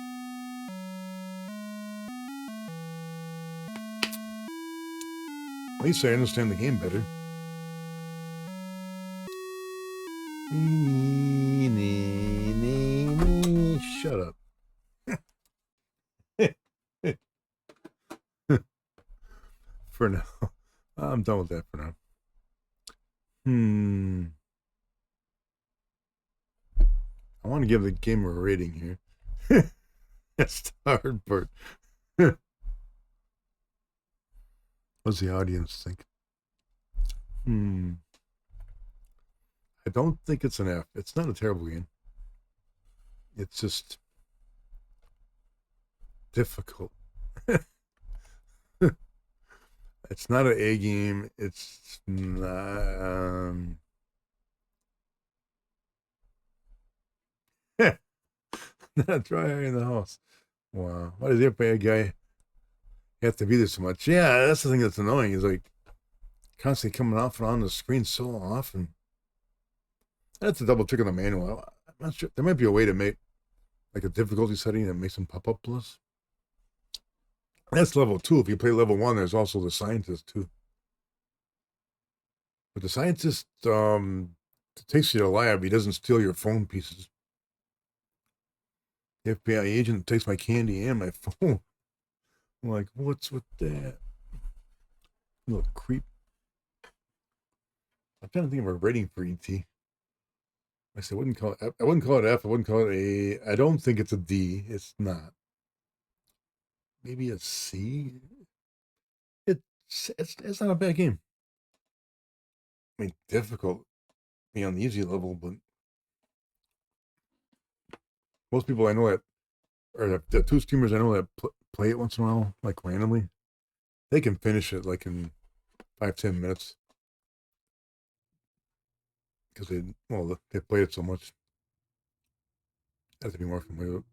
At least I understand the game better. Shut up. For now. I'm done with that for now. I want to give the game a rating here. That's the hard part. What's the audience think? I don't think it's an F. It's not a terrible game. It's just difficult. It's not an A game. It's not. Not a dry eye in the house. Wow. Why does every guy have to be there so much? Yeah, that's the thing that's annoying. Is like constantly coming off and on the screen so often. I have to double check on the manual. I'm not sure. There might be a way to make like a difficulty setting that makes them pop up plus. That's level 2. If you play level 1, there's also the scientist too. But the scientist takes you to the lab. He doesn't steal your phone pieces. The FBI agent takes my candy and my phone. I'm like, what's with that? Little creep. I'm trying to think of a rating for ET. I said, I wouldn't call it F. I wouldn't call it F. I wouldn't call it A. I don't think it's a D. It's not. Maybe a C. It's not a bad game. I mean, difficult. Be on the easy level, but most people I know that, or the 2 streamers I know that play it once in a while, like randomly, they can finish it like in 5-10 minutes. Because they played it so much. I have to be more familiar with it.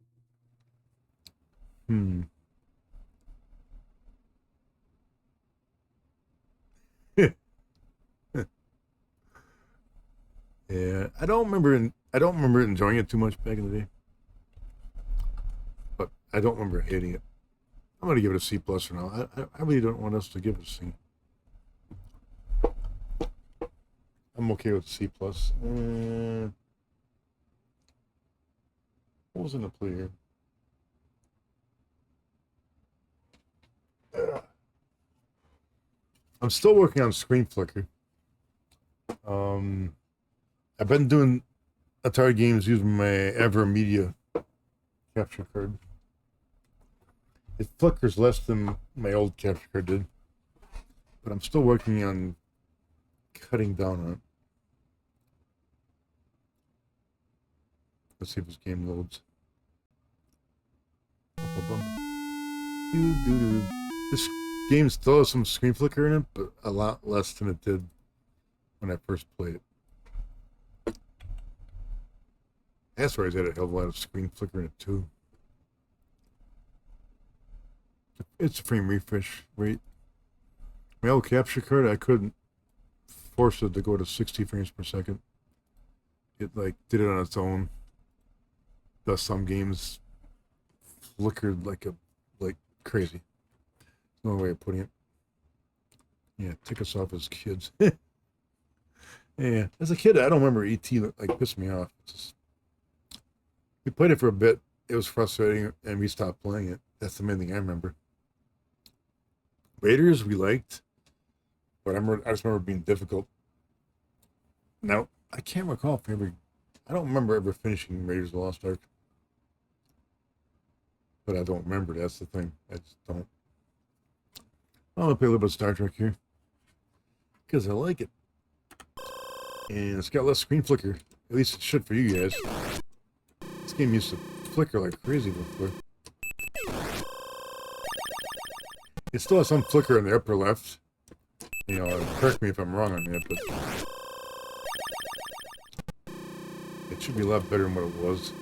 Yeah, I don't remember enjoying it too much back in the day. But I don't remember hating it. I'm gonna give it a C plus for now. I really don't want us to give it a C. I'm okay with C plus. What was in the play here? I'm still working on screen flicker. I've been doing Atari games using my AverMedia capture card. It flickers less than my old capture card did, but I'm still working on cutting down on it. Let's see if this game loads. This game still has some screen flicker in it, but a lot less than it did when I first played it. Asteroids had a hell of a lot of screen flicker in it too. It's a frame refresh rate. My old capture card, I couldn't force it to go to 60 frames per second. It like did it on its own. Thus some games flickered like crazy. No way of putting it. Yeah, tick us off as kids. Yeah, as a kid, I don't remember ET like pissed me off. We played it for a bit. It was frustrating, and we stopped playing it. That's the main thing I remember. Raiders we liked, but I just remember it being difficult. Now I can't recall if I don't remember ever finishing Raiders of the Lost Ark. but I don't remember. That's the thing. I just don't. I'm gonna play a little bit of Star Trek here because I like it, and it's got less screen flicker. At least it should for you guys. This game used to flicker like crazy before. It still has some flicker in the upper left. You know, correct me if I'm wrong on that, but it should be a lot better than what it was.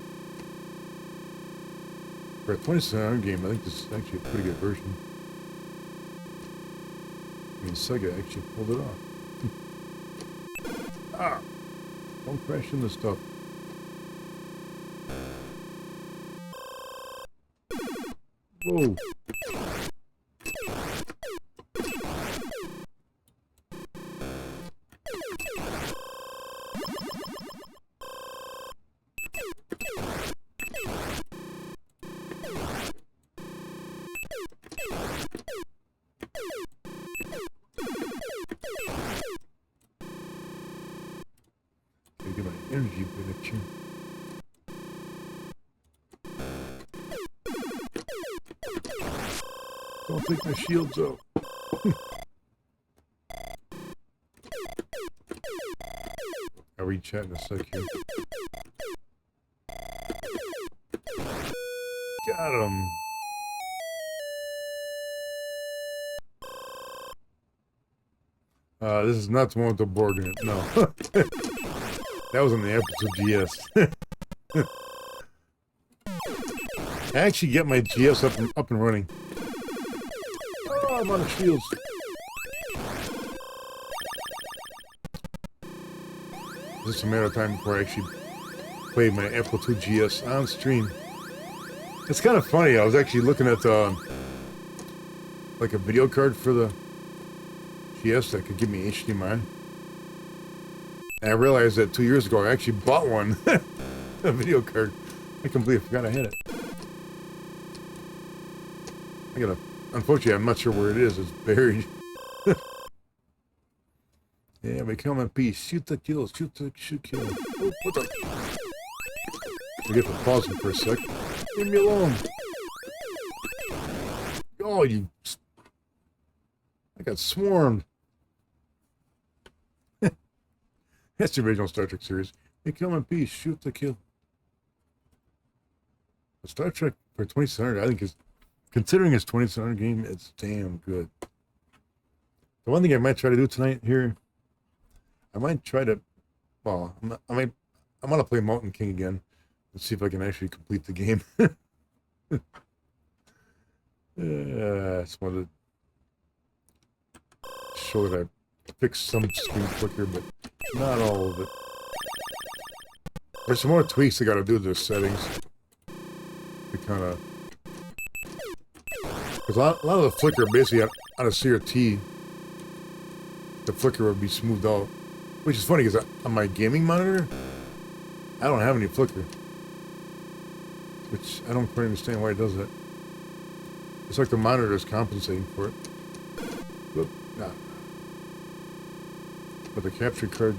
For a 2700 game, I think this is actually a pretty good version. I mean, Sega actually pulled it off. Ah! Don't crash into stuff. Whoa! Get my energy back here. Don't take my shields out. I'll read chat in a sec here. Got him. This is not the one with the board in it. No. That was on the Apple II GS. I actually get my GS up and running. Oh, I'm out of shields. It's just a matter of time before I actually play my Apple II GS on stream. It's kind of funny. I was actually looking at like a video card for the GS that could give me HDMI. And I realized that 2 years ago I actually bought one, a video card. I completely forgot I had it. Unfortunately, I'm not sure where it is. It's buried. Yeah, become a piece. Shoot the kill. Shoot kill. Oh, what the? Forget to pause him for a sec. Leave me alone. Oh, I got swarmed. That's the original Star Trek series. They come in peace, shoot to kill. The Star Trek for 2700, I think is, considering it's 2700 game, it's damn good. The one thing I might try to do tonight here, I might try to, well, I'm gonna play Mountain King again and see if I can actually complete the game. I just wanted to show that I fixed some screen flicker, but not all of it. There's some more tweaks I gotta do to the settings to kind of, because a lot of the flicker basically on a CRT, the flicker would be smoothed out, which is funny because on my gaming monitor I don't have any flicker, which I don't quite understand why it does that. It's like the monitor is compensating for it. But the capture card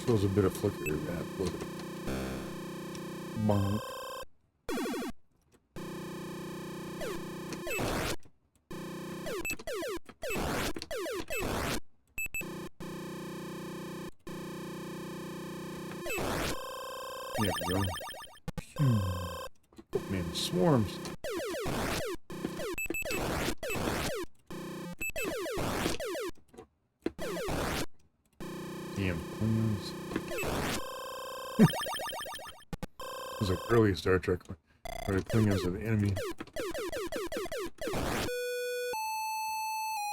shows a bit of flicker. Look. Bonk. There we go. Oh man, swarms. Damn Klingons. It was like early Star Trek where the Klingons are the enemy.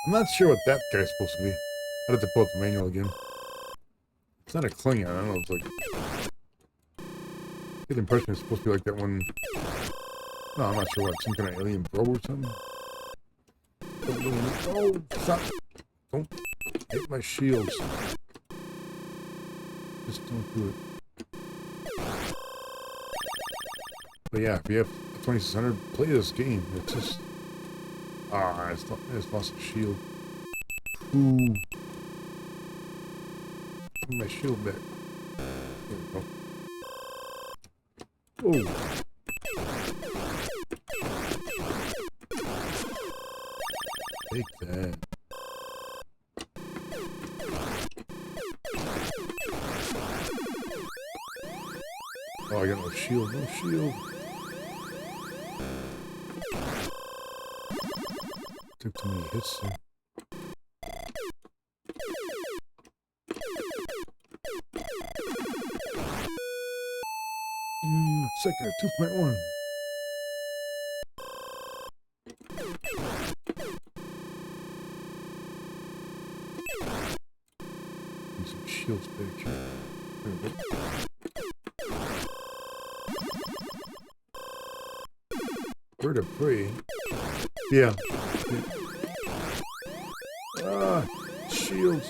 I'm not sure what that guy's supposed to be. I'd have to pull up the manual again. It's not a Klingon, I don't know, it's like... I get the impression it's supposed to be like that one... No, I'm not sure what, some kind of alien probe or something? Oh, stop! Don't hit my shields. Just don't do it. But yeah, if you have 2600, play this game. It's just... Ah, I just lost a shield. Ooh. Give me my shield back. There we go. Oh. that. Oh, I got no shield. No shield. Took too many hits there. Sector 2.1. Need some shields back here. There we go. Bird of prey. Yeah. Ah, shields.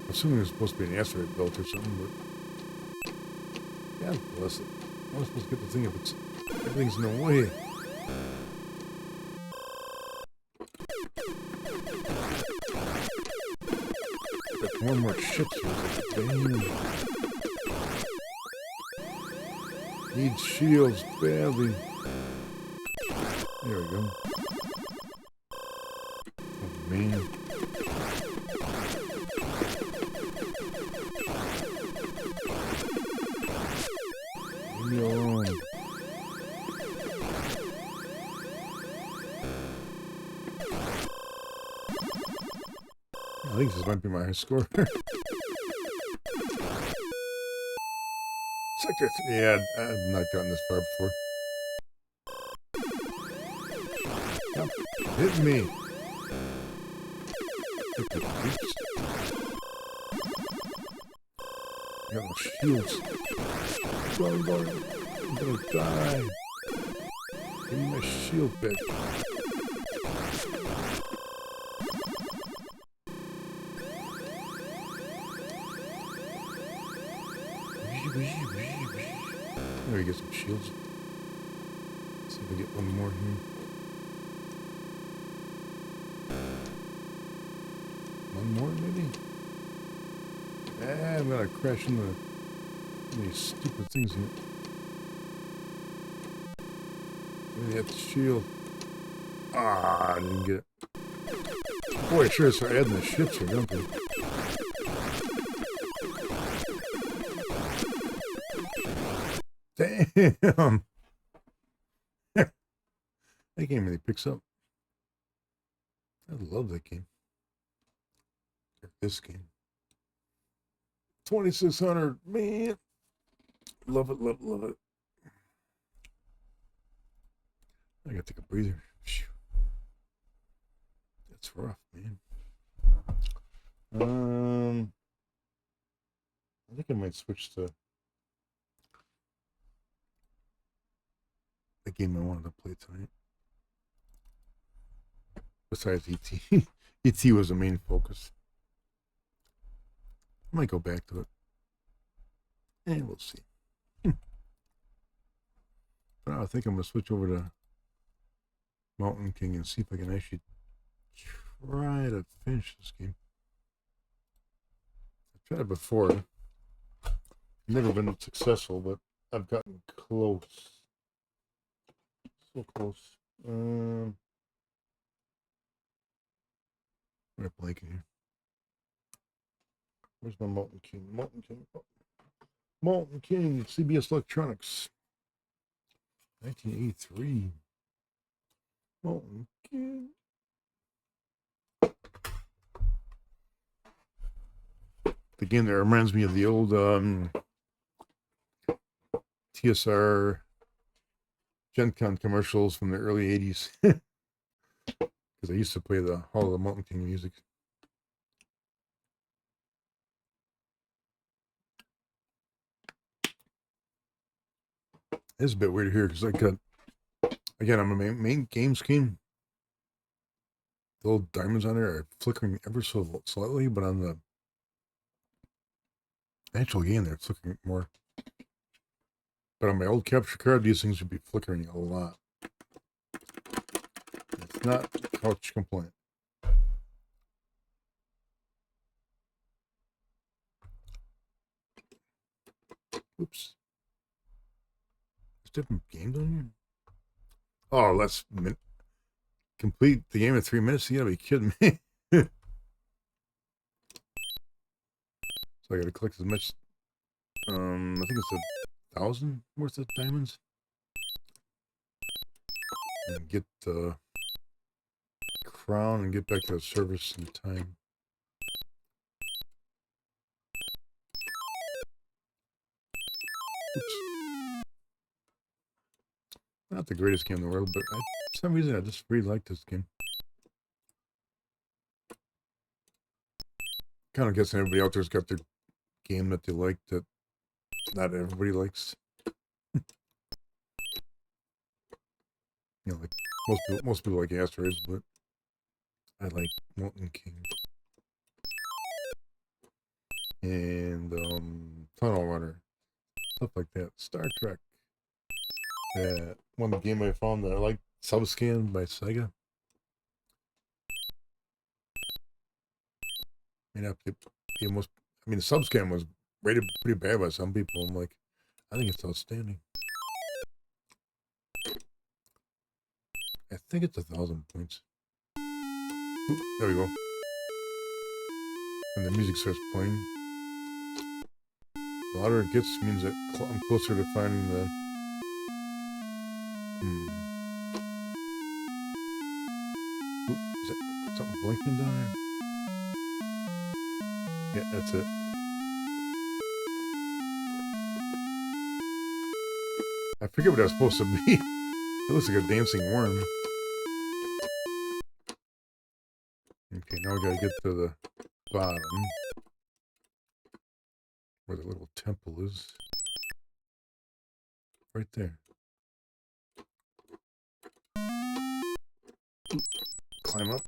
Assuming it's supposed to be an asteroid belt or something, but God bless it. I'm not supposed to get the thing if it's everything's in the way. Got more and more ships here. Damn. Need shields badly. There we go. Oh man. Leave me alone. I think this might be my high score. Sector 3. Yeah, I've not gotten this far before. Stop hitting me. Got no shields. I'm gonna die. Give me my shield back. There we get some shields. Let's see if we get one more here. One more maybe? Ah, I'm gonna crash into these stupid things here. Give me that shield. Ah, I didn't get it. Boy, sure start adding the ships here, don't they? Damn! That game really picks up. I love that game. This game. 2600, man. Love it, love it, love it. I gotta take a breather. Phew. That's rough, man. I think I might switch to the game I wanted to play tonight. Besides ET. ET was the main focus. I might go back to it. And we'll see. But I think I'm going to switch over to Mountain King and see if I can actually try to finish this game. I've tried it before. Never been successful, but I've gotten close. So close. I'm blanking here. Where's my Mountain King? Mountain King. Mountain King, CBS Electronics. 1983. Mountain King. The game that reminds me of the old TSR Gen Con commercials from the early 80s. Because I used to play the Hall of the Mountain King music. It's a bit weird here because I got, again, I'm a main game scheme. The little diamonds on there are flickering ever so slightly, but on the actual game, they're flickering more. But on my old capture card, these things would be flickering a lot. It's not couch compliant. Oops. different games on here? Oh, let's complete the game in 3 minutes? You gotta be kidding me. So I gotta collect as much. I think it's 1,000 worth of diamonds. And get the crown and get back to the service in time. Oops. Not the greatest game in the world, but for some reason I just really like this game. Kind of guessing everybody out there's got their game that they like that not everybody likes. You know, like most people like Asteroids, but I like Molten King. And Tunnel Runner. Stuff like that. Star Trek. That one game I found that I like, Subscan by Sega. I mean, the Subscan was rated pretty bad by some people. I'm like, I think it's outstanding. I think it's 1,000 points. Oop, there we go. And the music starts playing. The louder it gets means that I'm closer to finding the... Oop, is that something blinking down there? Yeah, that's it. I forget what that's supposed to be. It looks like a dancing worm. Okay, now we gotta get to the bottom. Where the little temple is. Right there. Climb up.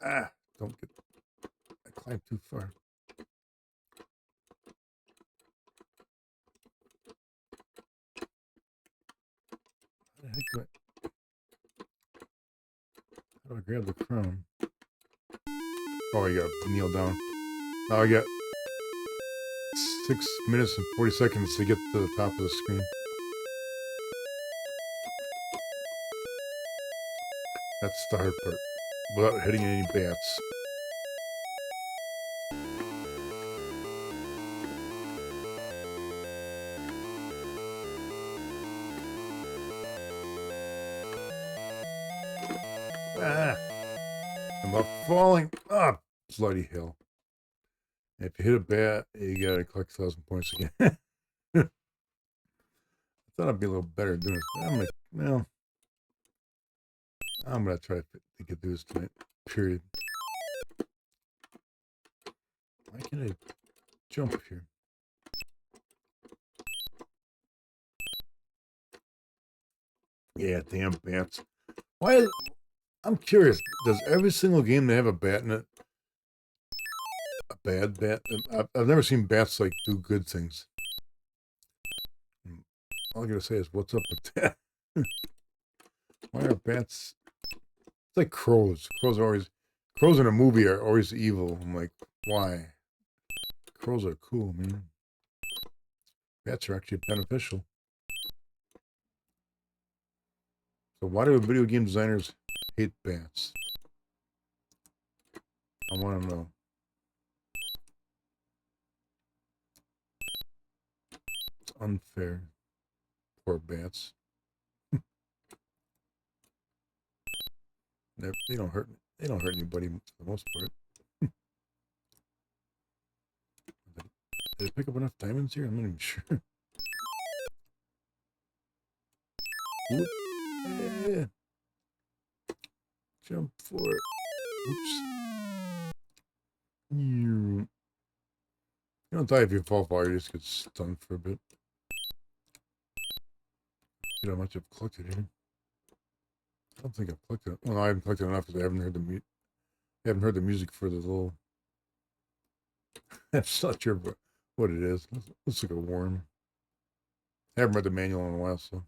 Ah, don't get... I climbed too far. How the heck how do I grab the crown? Oh, you gotta kneel down. Now I got 6 minutes and 40 seconds to get to the top of the screen. That's the hard part. Without hitting any bats. Ah! I'm up falling. Ah! Bloody hell. If you hit a bat, you gotta collect 1,000 points again. I thought I'd be a little better doing this. I'm gonna try to get through this tonight. Period. Why can't I jump here? Yeah, damn bats. Why? I'm curious. Does every single game they have a bat in it? A bad bat? I've never seen bats like do good things. All I gotta say is, what's up with that? Why are bats? It's like crows. Crows in a movie are always evil. I'm like, why? Crows are cool, man. Bats are actually beneficial. So why do video game designers hate bats? I want to know. It's unfair. Poor bats. They don't hurt. They don't hurt anybody for the most part. Did I pick up enough diamonds here? I'm not even sure. Whoop. Yeah. Jump for it. Oops. You don't die if you fall far, you just get stunned for a bit. You know how much I've collected here. I don't think I've collected it. Well, no, I haven't collected enough because I haven't heard the music for the little... I'm not sure what it is. Looks like a worm. I haven't read the manual in a while, so...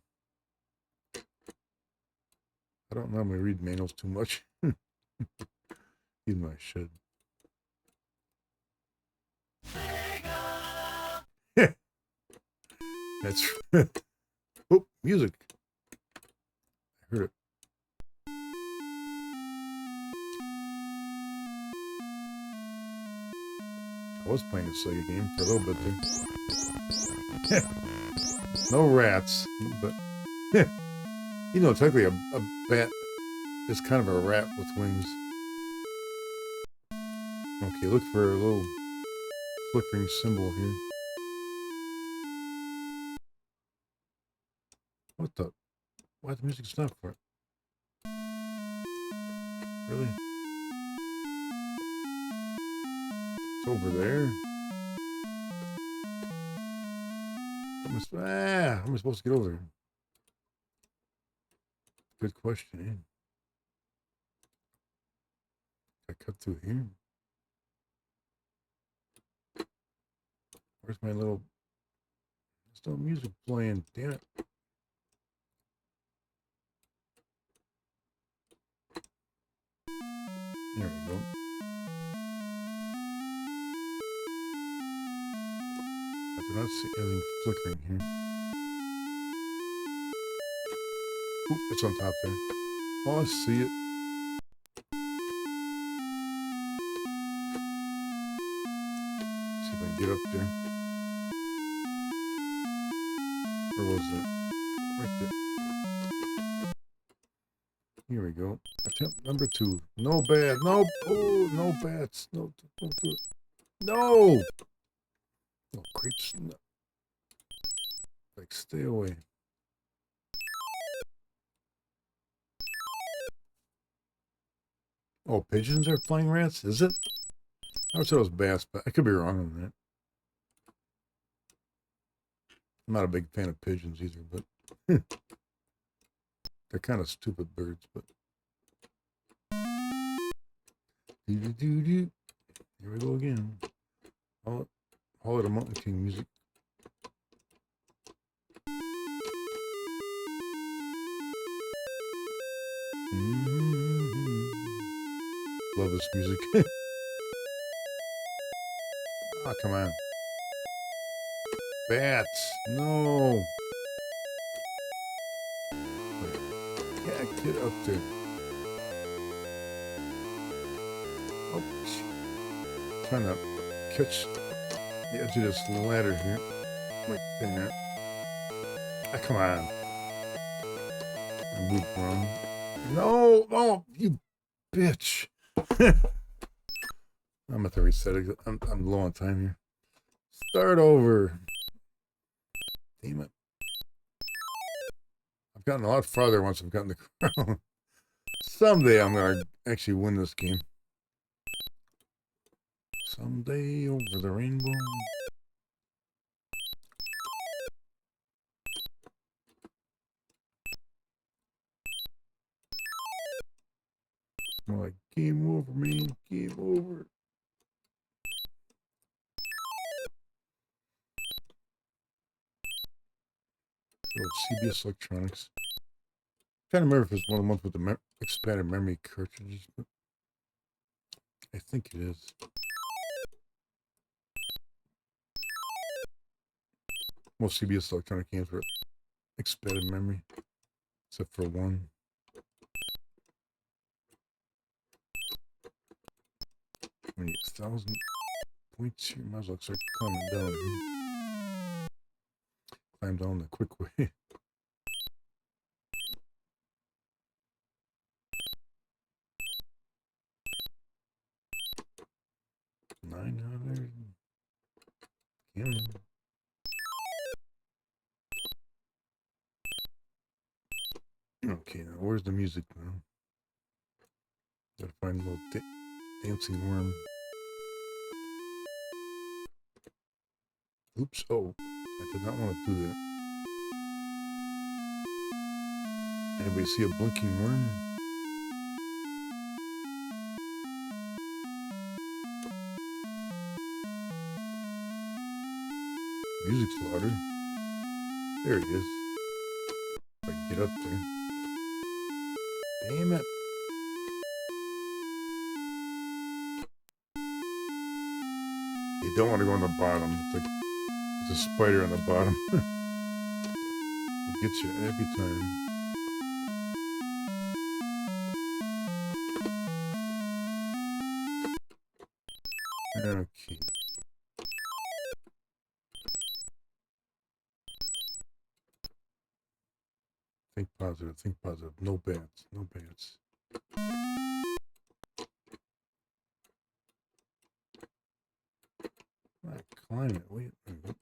I don't normally read manuals too much. Even though I should. That's Oh, music. I heard it. I was playing a Sega game for a little bit there. No rats, but you know, technically a bat is kind of a rat with wings. Okay, look for a little flickering symbol here. What the? Why the music stop for it? Really? It's over there. How am I supposed to get over there? Good question, eh? I cut through here. Where's my little... There's no music playing, damn it. There we go. I do not see anything flickering here. Oop, it's on top there. Oh, I see it. See if I can get up there. Where was it? Right there. Here we go. Attempt number 2. No bad. No. Oh, no bats. No, don't do it. No. Oh, creeps. No. Like, stay away. Oh, pigeons are flying rats? Is it? I would say it was bats, but I could be wrong on that. I'm not a big fan of pigeons either, but they're kind of stupid birds, but here we go again. All of the Mountain King music. Love this music. Ah, come on. Bats. No. Can't get up there. Oh, trying to catch the edge of this ladder here. Like there. Ah, come on. I moved wrong. No, no, you bitch. I'm at the reset. I'm low on time here. Start over. Damn it. I've gotten a lot farther once I've gotten the crown. Someday I'm going to actually win this game. Someday over the rainbow. It's more like game over, man. Game over. CBS Electronics. I'm trying to remember if it's one of the ones with the expanded memory cartridges, but I think it is. Most CBS Electronic games were expanded memory, except for one. 28,000 points here. Might as well start climbing down here. Climb down the quick way. $900. Yeah. Okay, now where's the music now? Gotta find a little dancing worm. Oops, oh, I did not want to do that. Anybody see a blinking worm? Music's louder. There he is. If I can get up there. Damn it. You don't want to go on the bottom. It's a spider on the bottom. will get you every time. Okay. Think positive, think positive. No bats, no bats. Ah, climb it. Wait a minute.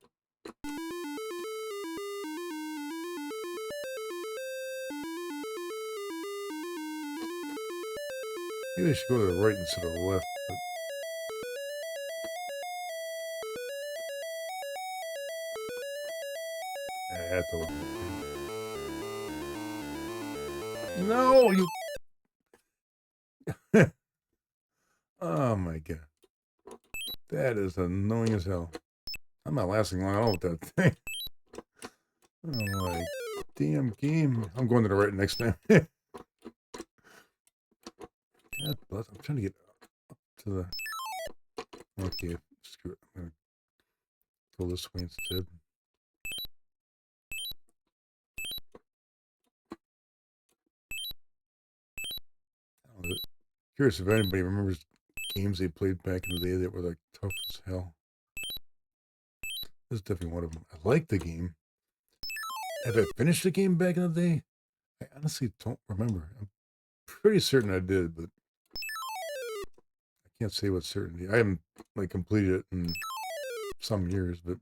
Maybe I should go to the right instead of the left. But that's a little bit. No, you. Oh my god. That is annoying as hell. I'm not lasting long at all with that thing. Oh my damn game. I'm going to the right next time. God bless. I'm trying to get up to the. Okay, screw it. I'm going to go this way instead. Curious if anybody remembers games they played back in the day that were like tough as hell. This is definitely one of them. I like the game. Have I finished the game back in the day? I honestly don't remember. I'm pretty certain I did, but I can't say with certainty. I haven't like completed it in some years, but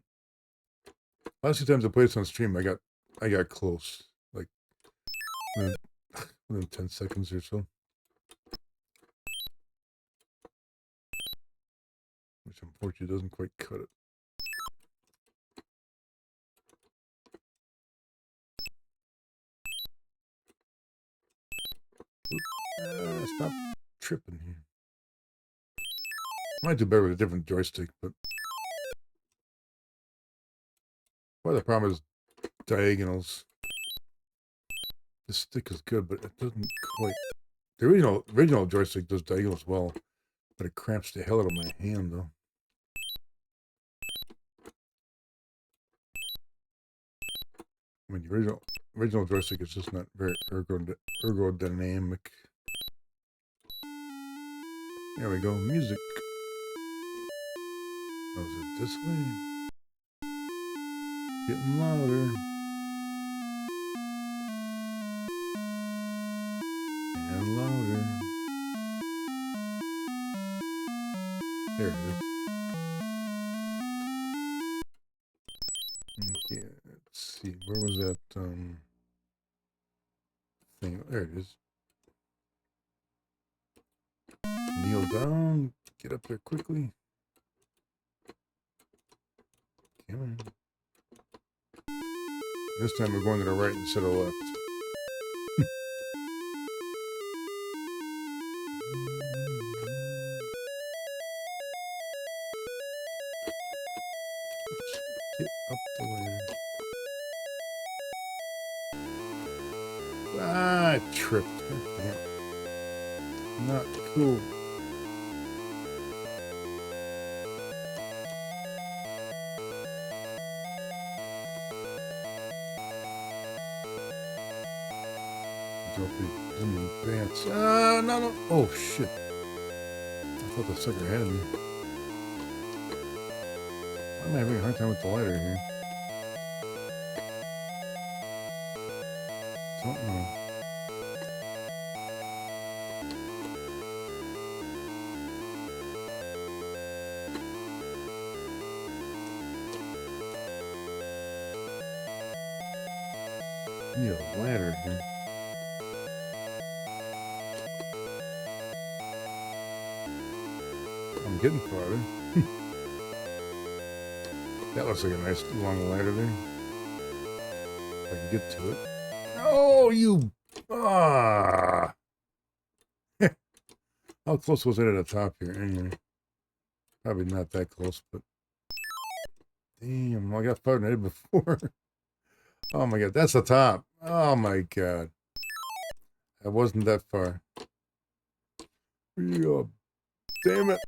last few times I played this on stream, I got close, like within 10 seconds or so. Which unfortunately doesn't quite cut it. Stop tripping here. Might do better with a different joystick, but well, the problem is diagonals. This stick is good, but it doesn't quite. The original joystick does diagonals well, but it cramps the hell out of my hand, though. I mean, the original joystick is just not very ergodynamic. There we go, music. Oh, is it this way? Getting louder. And louder. There it is. Okay, let's see. Where was that thing? There it is. Kneel down. Get up there quickly. Come on. This time we're going to the right instead of left. Get up the ladder. Ah, I tripped. Not cool. Bats. No. Oh, shit. I thought the sucker had me. Why am I having a hard time with the lighter here? Don't know. I need a ladder here. I'm getting farther. That looks like a nice long ladder there. If I can get to it. Oh, you! Ah! How close was it at the top here? Anyway, probably not that close, but damn, I got farther than I did before. Oh my god, that's the top. Oh my god, I wasn't that far. Yeah, damn it,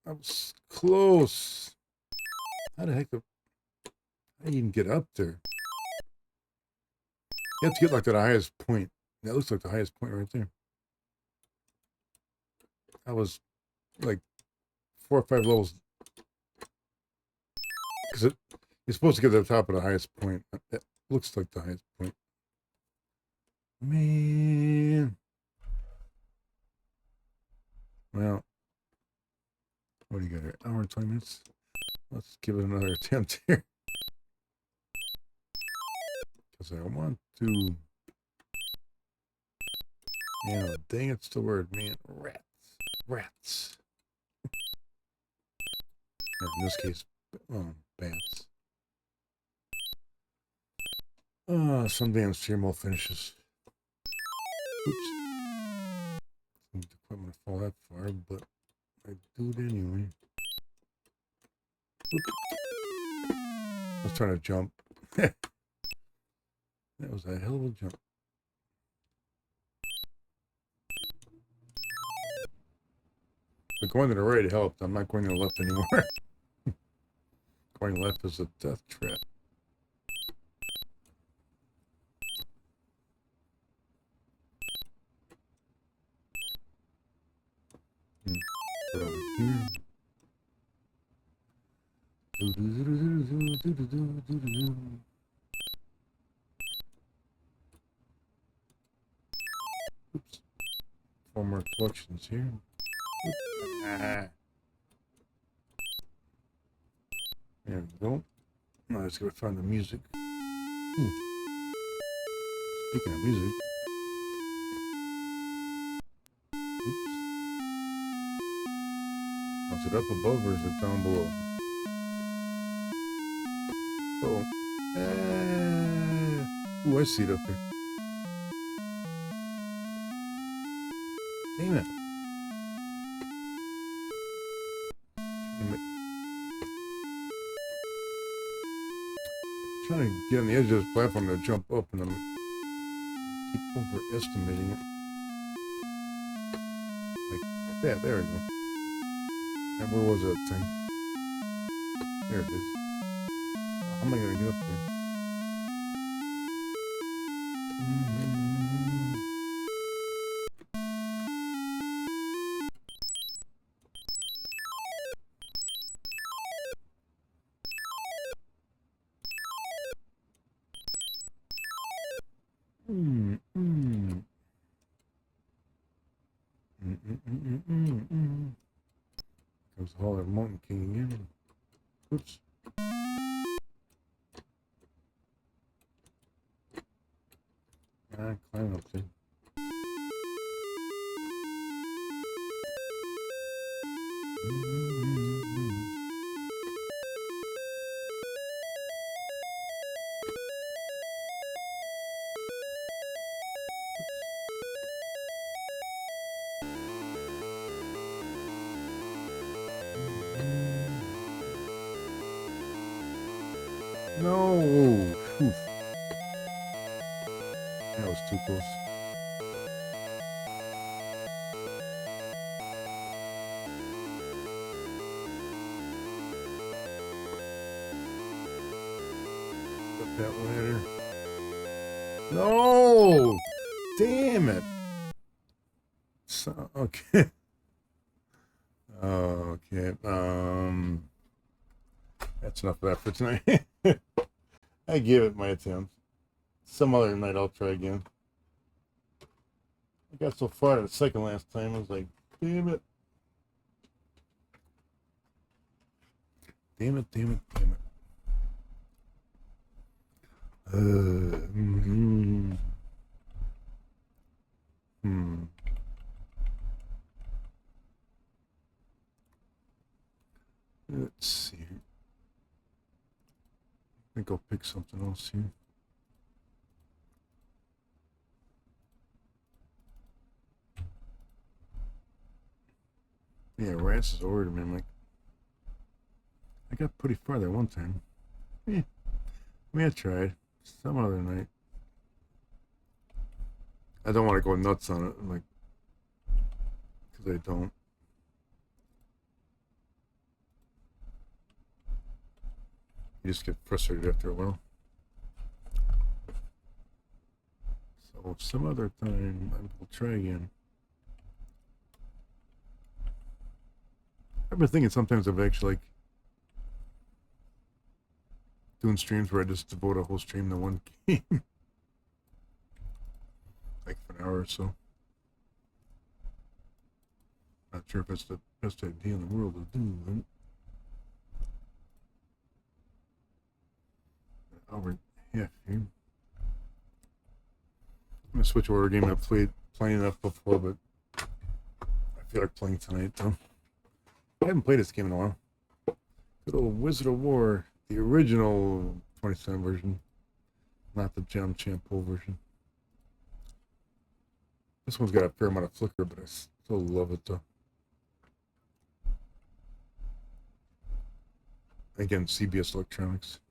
I was close. How the heck did I even get up there? You have to get like to the highest point. That looks like the highest point right there. That was like 4 or 5 levels. Because you're supposed to get to the top of the highest point. It looks like the highest point. Man. Well, what do you got here? Hour and 20 minutes. Let's give it another attempt here. Because I want to. Man, oh, dang, it's the word, man. Rats. Rats. Or in this case, bats. Some damn stream finishes. Oops. Didn't quite want to fall that far, but I do it anyway. Oops. I was trying to jump. That was a hell of a jump. But going to the right helped. I'm not going to the left anymore. Going left is a death trap. Put over here. Oops. 4 more collections here. Ah. There we go. Now let's go find the music. Speaking of music. Oops. Is it up above or is it down below? Oh. Ooh, I see it up there. Damn it. Trying to get on the edge of this platform to jump up, and I'm keep overestimating it. Like that. There we go. And where was that thing? There it is. How am I gonna get up there? Comes the Hall of Mountain King again. Oops. Climb up there. No! Oof. That was too close. Up that ladder. No! Damn it! So, okay. Okay. That's enough of that for tonight. I gave it my attempt. Some other night I'll try again. I got so far to the second last time, I was like, damn it. Damn it, damn it, damn it. Let's see. I think I'll pick something else here. Yeah, rats is ordered, man. Like, I got pretty far there one time. Yeah, I mean, I tried. Some other night. I don't want to go nuts on it, like, because I don't. You just get frustrated after a while. Oh, some other time we'll try again. I've been thinking sometimes of actually like doing streams where I just devote a whole stream to one game. Like for an hour or so. Not sure if it's the best idea in the world to do, but an hour and a half here. I'm gonna switch over a game I've played enough before, but I feel like playing tonight though. I haven't played this game in a while. Good old Wizard of War, the original 27 version, not the John Champeau version. This one's got a fair amount of flicker, but I still love it though. Again, CBS Electronics.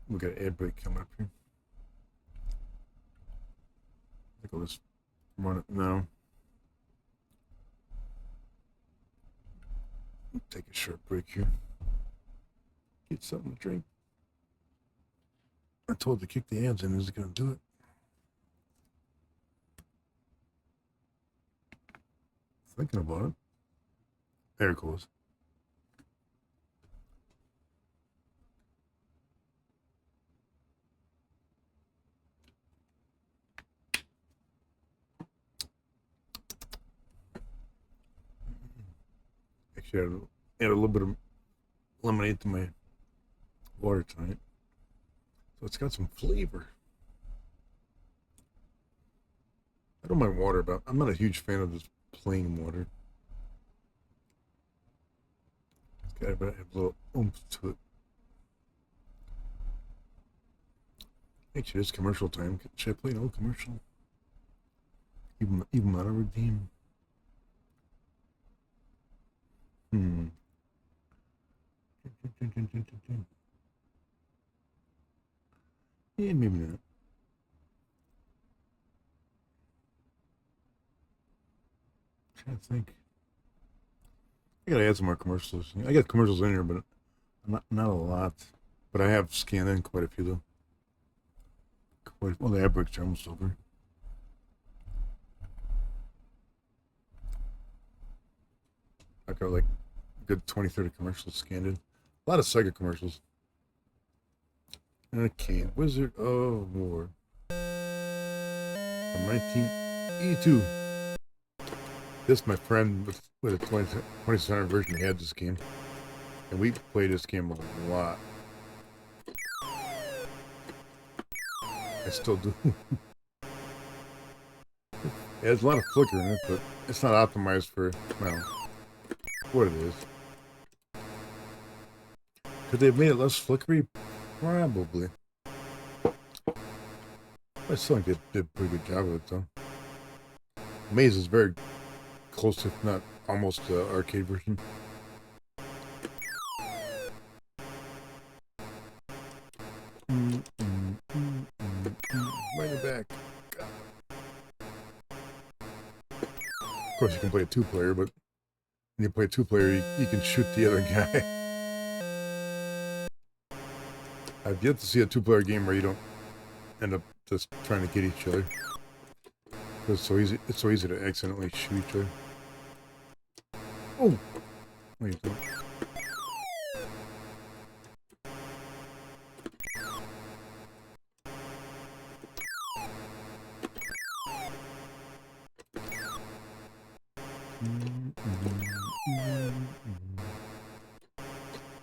We got an ad break coming up here. I think I'll just run it now. Take a short break here. Get something to drink. I told to kick the ads in. Is it going to do it? Thinking about it. There it goes. Actually, I add a little bit of lemonade to my water tonight. So it's got some flavor. I don't mind water, but I'm not a huge fan of just plain water. It's got a little oomph to it. Actually, it's commercial time. Should I play an old commercial? Even not a redeem. Yeah, maybe not. Trying to think. I gotta add some more commercials. I got commercials in here, but not a lot. But I have scanned in quite a few though. Well, the ad breaks are almost over. I got like a good 20-30 commercials scanned in. A lot of Sega commercials. Okay, Wizard of War from 1982. This, my friend with a 2700 version had this game, and we played this game a lot. I still do. It has a lot of flicker in it, but it's not optimized for, well, what it is. Could they have made it less flickery? Probably. I still think they did a pretty good job of it, though. Maze is very close, if not almost the arcade version. Right in the back. God. Of course, you can play a two-player, but when you play a two-player, you can shoot the other guy. I've yet to see a two-player game where you don't end up just trying to get each other. It's so easy. It's so easy to accidentally shoot each other. Oh, wait.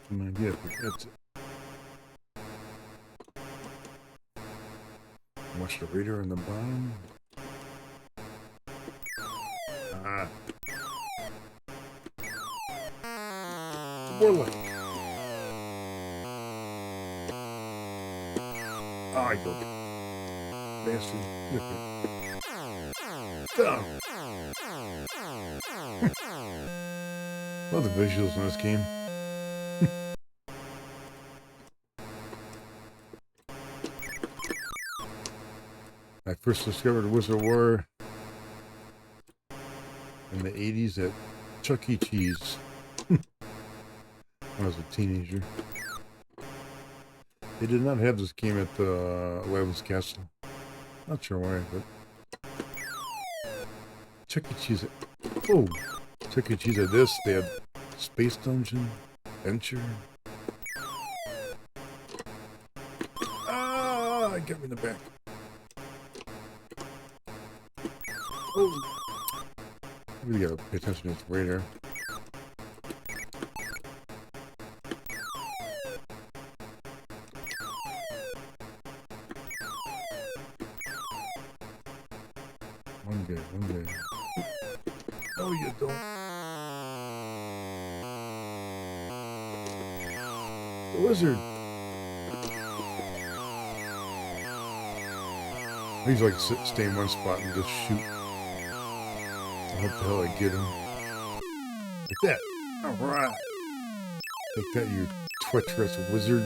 Some idea, but that's it. Watch the reader on the bottom. Ah. More light. Ah, I go. Bastard. Dumb. Love the visuals in this game. I first discovered Wizard of War in the 80s at Chuck E. Cheese. when I was a teenager. They did not have this game at Aladdin's Castle. Not sure why, but Chuck E. Cheese. Oh, Chuck E. Cheese had this. They had Space Dungeon, Adventure. Ah, it got me in the back. Oh, really gotta pay attention to this radar. One day. No, you don't. The wizard. I usually like to stay in one spot and just shoot. I hope the hell I get him. Like that. Alright. Like that, you treacherous wizard.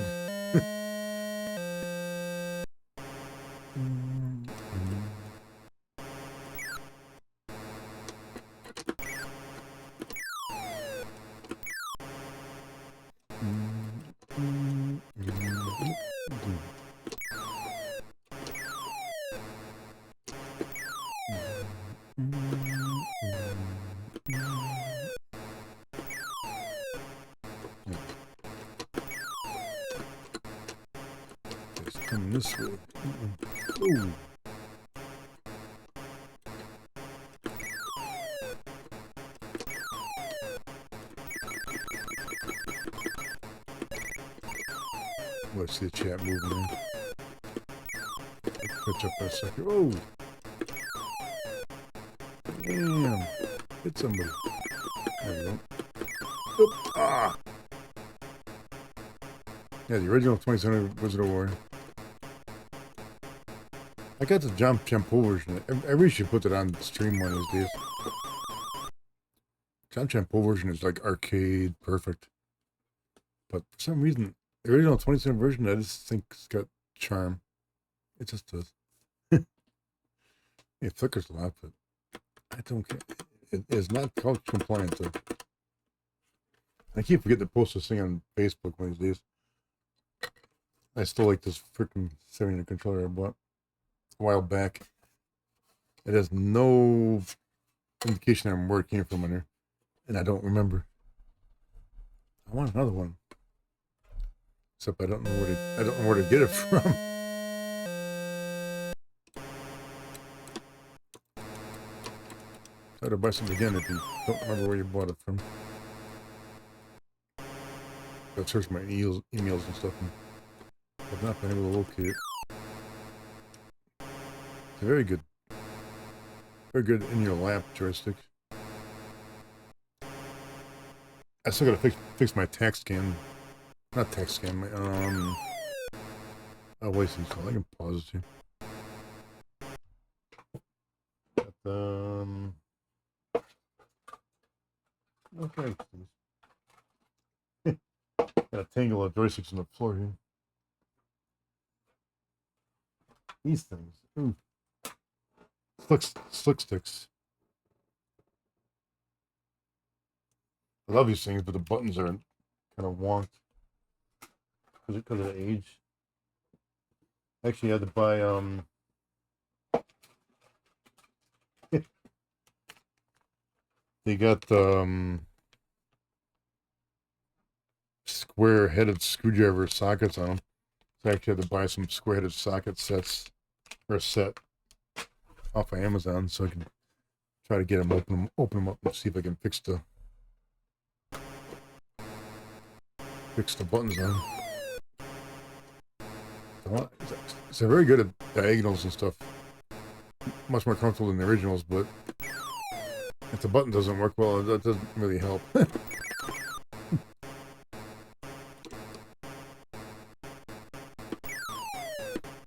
It's coming this way. Ooh. Oh, I see the chat moving there. Catch up for a second. Oh! Damn! Hit somebody. There we go. Oop. Ah! Yeah, the original 20th Wizard of War. I got the John Champeau version. Everybody should put it on stream one of these days. John Champeau version is like arcade perfect. But for some reason, the original 20th version, I just think it's got charm. It just does. It flickers a lot, but I don't care. It is not couch compliant, though. I keep forgetting to post this thing on Facebook one of these days. I still like this freaking 7-unit controller I bought a while back. It has no indication on where it came from in there, and I don't remember. I want another one, except I don't know where to get it from. Try to buy something again if you don't remember where you bought it from. I've searched my emails and stuff, and I've not been able to locate it. It's a very good in your lap joystick. I still gotta fix my tax scan. Not tax scan, my wait, so I can pause it here. Okay. Got a tangle of joysticks on the floor here. These things. Ooh. Slick sticks. I love these things, but the buttons are kind of wonked because of the age. Actually, I had to buy they got square-headed screwdriver sockets on them. So I actually had to buy some square-headed socket sets, or a set, off of Amazon, so I can try to get them, open them up, and see if I can fix the buttons on. So very good at diagonals and stuff. Much more comfortable than the originals, but if the button doesn't work well, that doesn't really help.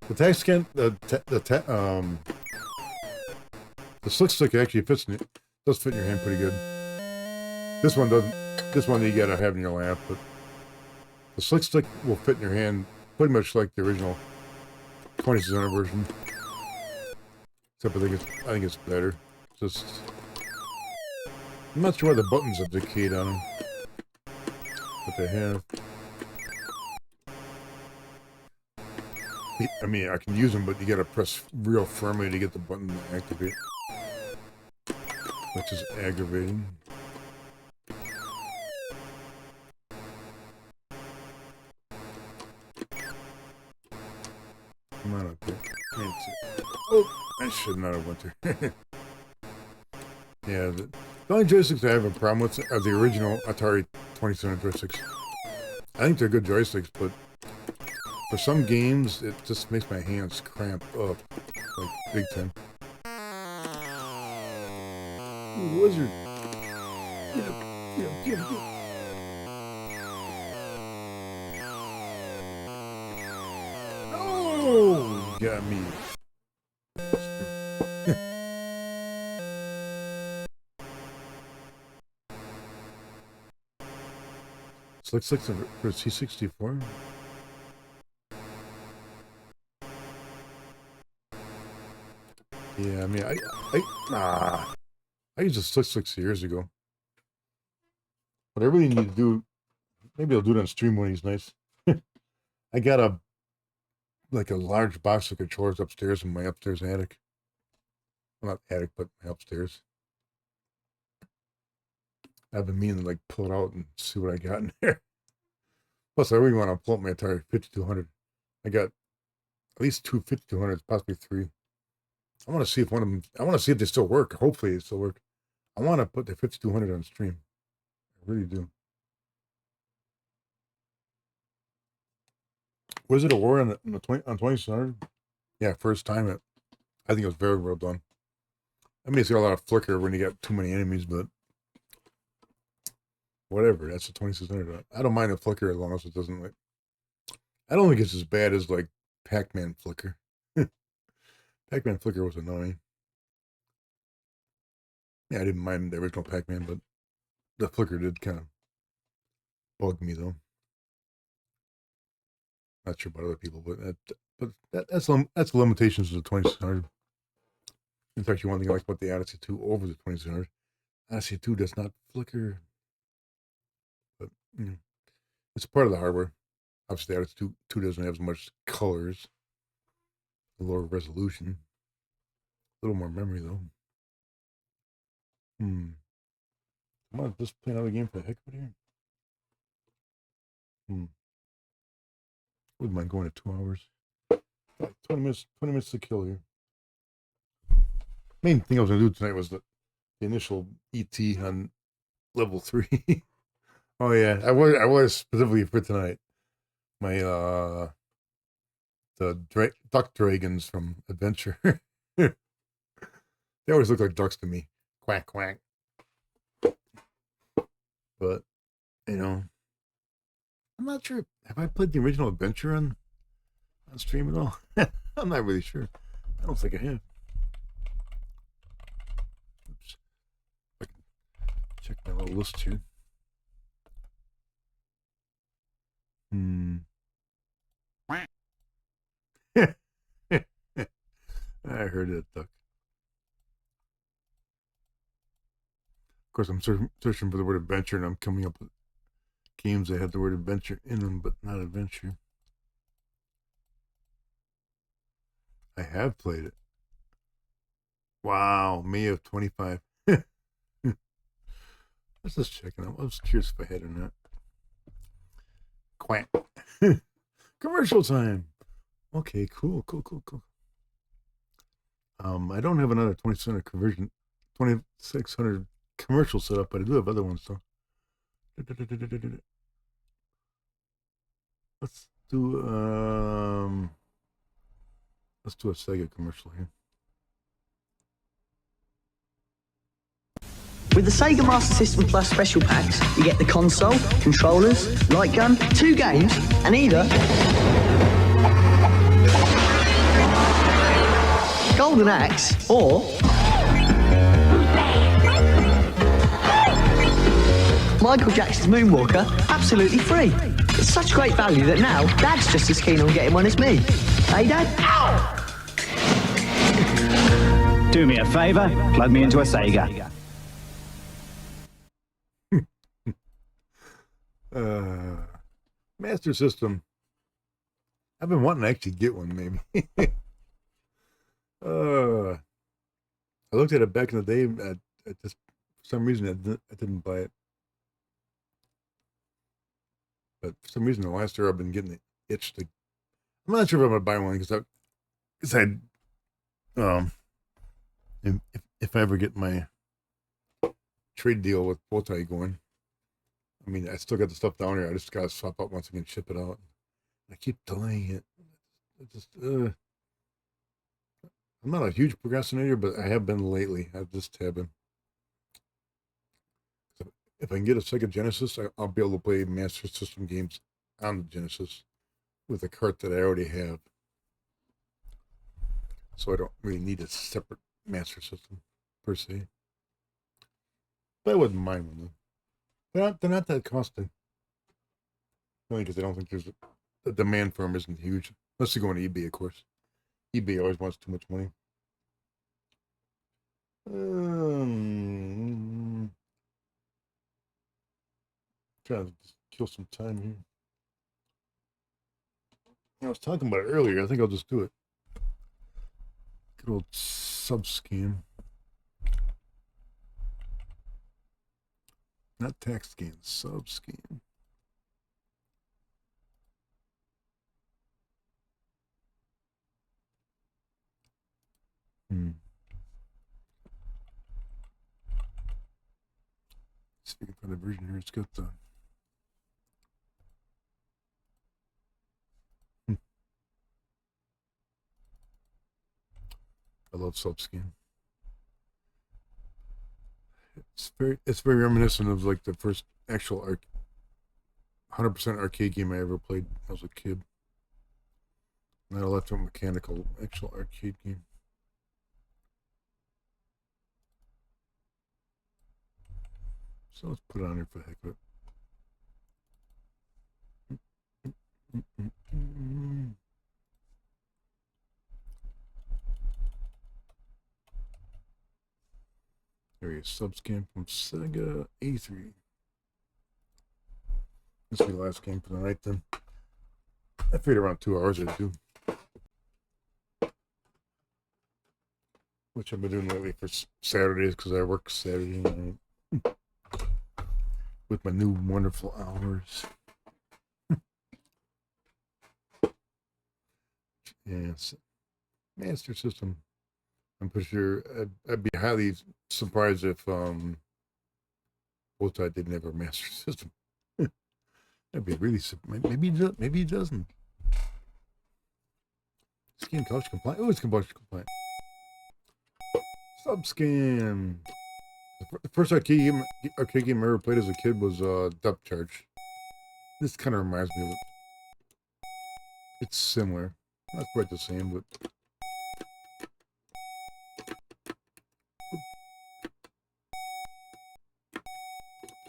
The tax scan, the slick stick actually does fit in your hand pretty good. This one doesn't. This one you gotta have in your lap, but the slick stick will fit in your hand pretty much like the original 20th version. Except I think it's better. I'm not sure why the buttons have decayed on them. But they have. I mean, I can use them, but you gotta press real firmly to get the button to activate. Which is aggravating. Come on up here. Oh, I should not have went there. Yeah, the only joysticks I have a problem with are the original Atari 27 joysticks. I think they're good joysticks, but for some games, it just makes my hands cramp up, like, big time. Ooh, wizard! Get him. No! Got me. Looks like for C64. Yeah, I mean, I used a 6 years ago. But I really need to do. Maybe I'll do it on stream when he's nice. I got a large box of controllers upstairs in my upstairs attic. Well, not attic, but my upstairs. I've been meaning to like pull it out and see what I got in there. Plus, I really want to pull up my Atari 5200. I got at least two 5200s, possibly three. I want to see if one of them. I want to see if they still work. Hopefully, they still work. I want to put the 5200 on stream. I really do. Was it a war on 2600? Yeah, first time. I think it was very well done. I mean, it's got a lot of flicker when you got too many enemies, but whatever. That's a 2600. I don't mind the flicker as long as it doesn't like. I don't think it's as bad as like Pac-Man flicker. Pac-Man flicker was annoying. Yeah, I didn't mind the original Pac-Man, but the flicker did kind of bug me though. Not sure about other people, but that's the limitations of the 2600. In fact, one thing I like about the Odyssey 2 over the 2600, Odyssey 2 does not flicker, but you know, it's part of the hardware. Obviously, the Odyssey 2 doesn't have as much colors, lower resolution, a little more memory though. Come on, just play another game for the heck of it here. Wouldn't mind going to 2 hours. 20 minutes to kill here. Main thing I was gonna do tonight was the initial ET on level 3. Oh yeah, I was specifically for tonight. My the duck dragons from Adventure. They always look like ducks to me. Quack quack. But you know, I'm not sure. Have I played the original Adventure on stream at all? I'm not really sure. I don't think I have. Oops. I can check my little list here. I heard that duck. Of course, I'm searching for the word adventure, and I'm coming up with games that have the word adventure in them, but not adventure. I have played it. Wow, May of 25. Let's just check it out. I was curious if I had or not. Quack. Commercial time. Okay, cool. I don't have another 2600 commercial set up, but I do have other ones, so. Let's do a Sega commercial here.
With the Sega Master System Plus special packs, you get the console, controllers, light gun, 2 games, and either Golden Axe or Michael Jackson's Moonwalker absolutely free. It's such great value that now Dad's just as keen on getting one as me. Hey, Dad? Ow!
Do me a favour, plug me into a Sega.
Master System. I've been wanting to actually get one, maybe. I looked at it back in the day. At just for some reason, I didn't buy it. But for some reason, the last year I've been getting the itch to. I'm not sure if I'm gonna buy one because if I ever get my trade deal with Bowtie going, I mean, I still got the stuff down here. I just gotta swap out once again, ship it out. I keep delaying it. I'm not a huge procrastinator, but I have been lately. I just have been. If I can get a Sega Genesis, I'll be able to play Master System games on the Genesis with a cart that I already have. So I don't really need a separate Master System per se. But I wouldn't mind one though. They're not that costly. Only because I don't think the demand for them isn't huge. Unless you go on eBay, of course. eBay always wants too much money. Trying to kill some time here. I was talking about it earlier. I think I'll just do it. Good old sub scan. Not tax scan, sub scan. See if we can find a version here. It's got the. I love subscan. It's very reminiscent of like the first actual 100% arcade game I ever played when I was a kid. Not electromechanical, actual arcade game. So let's put it on here for the heck of it. There he is, subscan from Sega 83. This will be the last game for the night then. I figured around 2 hours or 2. Which I've been doing lately for Saturdays because I work Saturday night. With my new wonderful hours. Yes. Master System. I'm pretty sure I'd be highly surprised if Bowtie didn't have a Master System. That'd be really maybe he doesn't. This game college compliant. Oh, it's college compliant. Subscan. The first arcade game I ever played as a kid was Depth Charge. This kind of reminds me of it. It's similar. Not quite the same, but.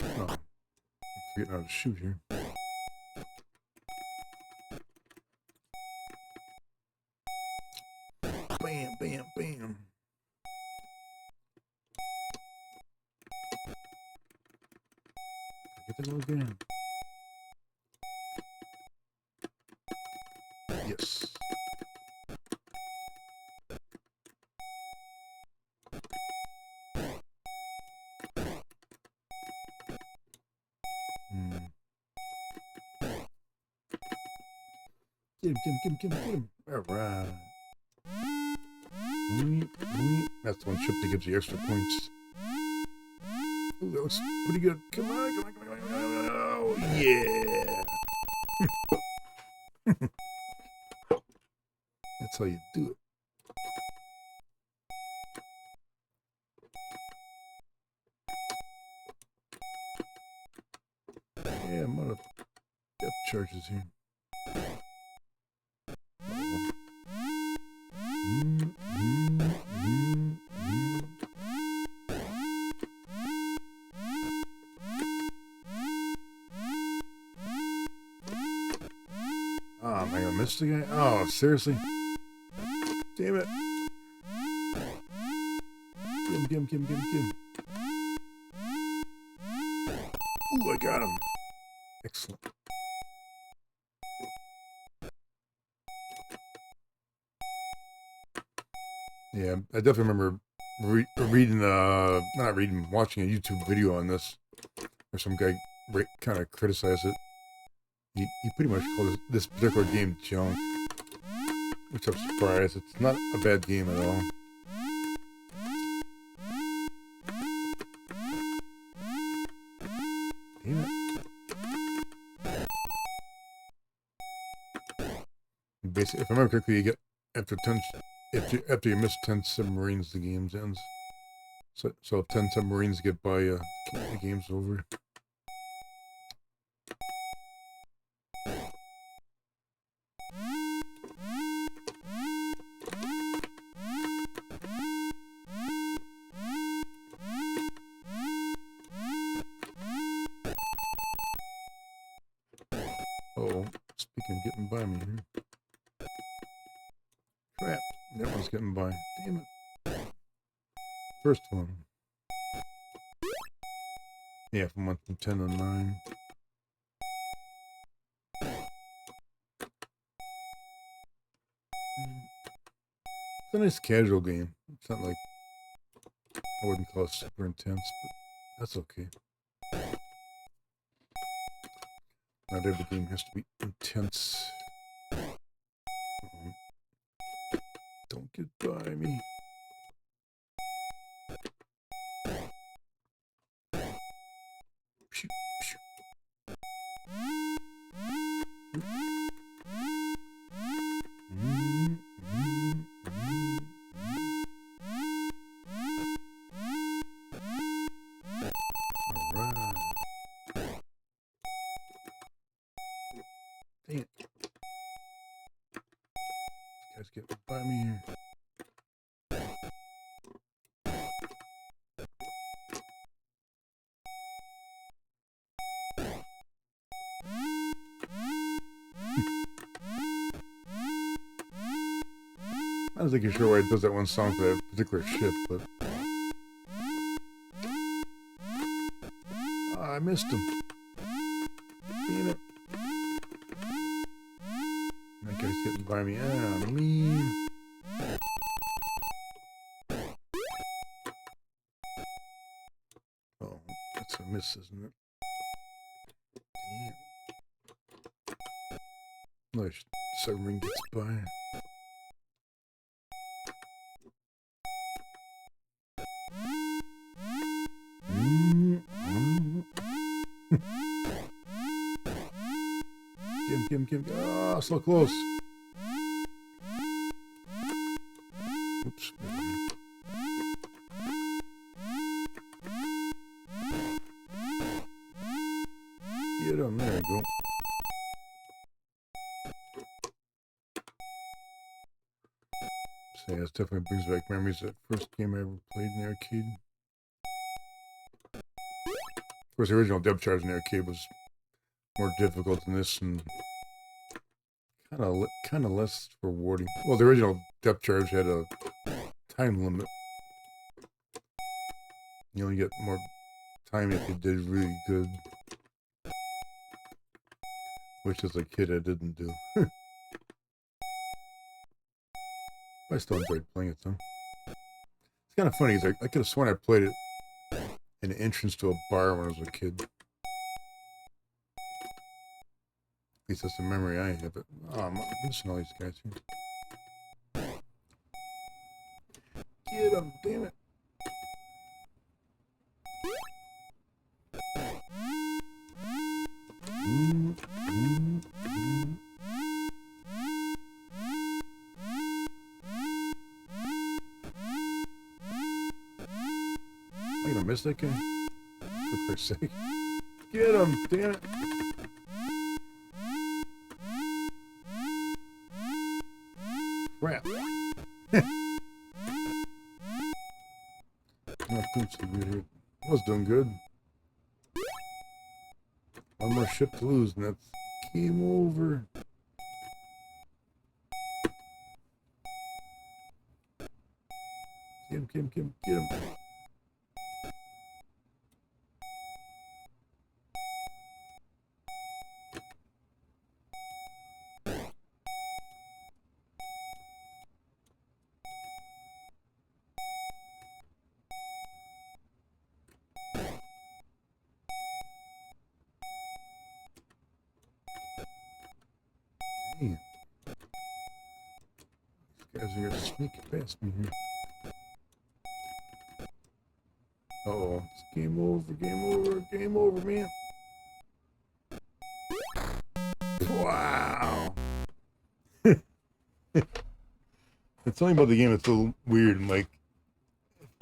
Oh, I'm forgetting how to shoot here. Bam, bam, bam. Get the little game. Yes. Get him. All right. That's the one chip that gives you extra points. Ooh, that looks pretty good. Come on. Oh, yeah. That's how you do it. Yeah, I'm out of depth charges here. Oh, am I gonna miss the guy? Oh, seriously? Damn it. Get him. Ooh, I got him. Excellent. Yeah, I definitely remember reading, not reading, watching a YouTube video on this, where some guy kind of criticized it. He pretty much called this particular game junk, which I'm surprised. It's not a bad game at all. Damn it. Basically, if I remember correctly, you get after you miss 10 submarines, the game ends. So if 10 submarines get by, the game's over. Oh, speaking of getting by me here. Crap, that one's getting by. Damn it. First one. Yeah, from 1 from 10 to 9. It's a nice casual game. It's not like, I wouldn't call it super intense, but that's okay. Not every game has to be intense. Don't get by me. Shoot, shoot. Alright. Dang it. This guy's getting by me here. I was thinking sure why it does that one song for that particular ship, but I missed him. Damn it. That guy's getting by me. Ah, mean. Oh, that's a miss, isn't it? Damn. Nice submarine gets by. Get him. Oh, so close. Oops. Get him. There you go. So yeah, this definitely brings back memories of that first game I ever played in the arcade. Of course, the original depth charge in the arcade was more difficult than this and kind of less rewarding. Well, the original depth charge had a time limit. You only get more time if you did really good, which as a kid I didn't do. I still enjoyed playing it though. It's kind of funny. I could have sworn I played it in the entrance to a bar when I was a kid. At least that's the memory I have. But oh, I'm missing all these guys here. Get him, damn it. I'm gonna miss that guy. For Christ's sake. Get him, damn it. Crap. Not too good here. I was doing good. One more ship to lose, and that's game over. Get him. Hey. These guys are gonna sneak past me here. Uh-oh. It's game over, game over, game over, man. Wow. It's only about the game that's a little weird. Like,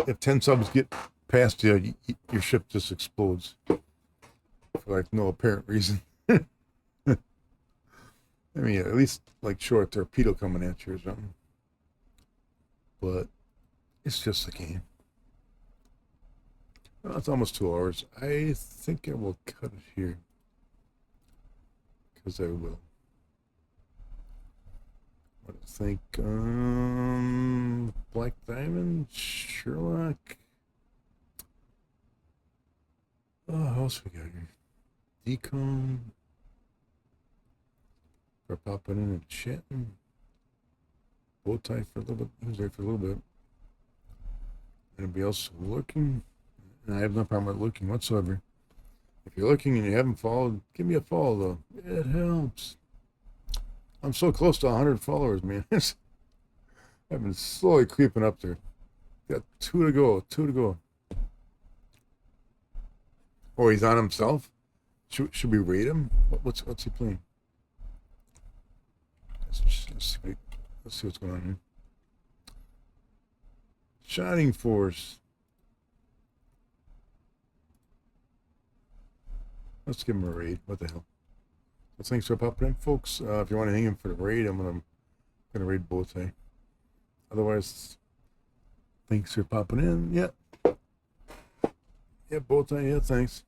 if 10 subs get past you, your ship just explodes. For, like, no apparent reason. I mean, at least, like, show a torpedo coming at you or something. But it's just a game. Well, it's almost 2 hours. I think I will cut it here. Because I will. What do I think? Black Diamond, Sherlock. Oh, what else we got here? Decom. For popping in and chatting. Bowtie for a little bit. He was there for a little bit. Anybody else looking? And I have no problem with looking whatsoever. If you're looking and you haven't followed, give me a follow though. It helps. I'm so close to 100 followers, man. I've been slowly creeping up there. Got 2 to go. 2 to go. Oh, he's on himself? Should we rate him? What's he playing? Let's see what's going on here. Shining Force. Let's give him a raid. What the hell? So thanks for popping in, folks. If you want to hang him for the raid, I'm gonna raid both. Otherwise, thanks for popping in. Yeah. Yeah, both. Yeah, thanks.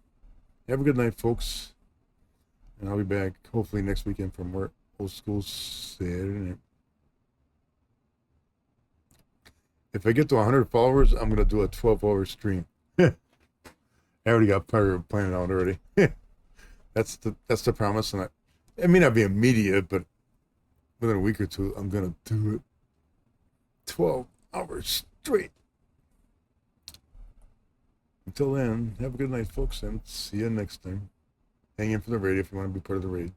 Have a good night, folks. And I'll be back hopefully next weekend from work. Old school Saturday night. If I get to 100 followers, I'm gonna do a 12-hour stream. I already got part planned out already. That's the promise, and it may not be immediate, but within a week or two, I'm gonna do it 12 hours straight. Until then, have a good night, folks, and see you next time. Hang in for the raid if you want to be part of the raid.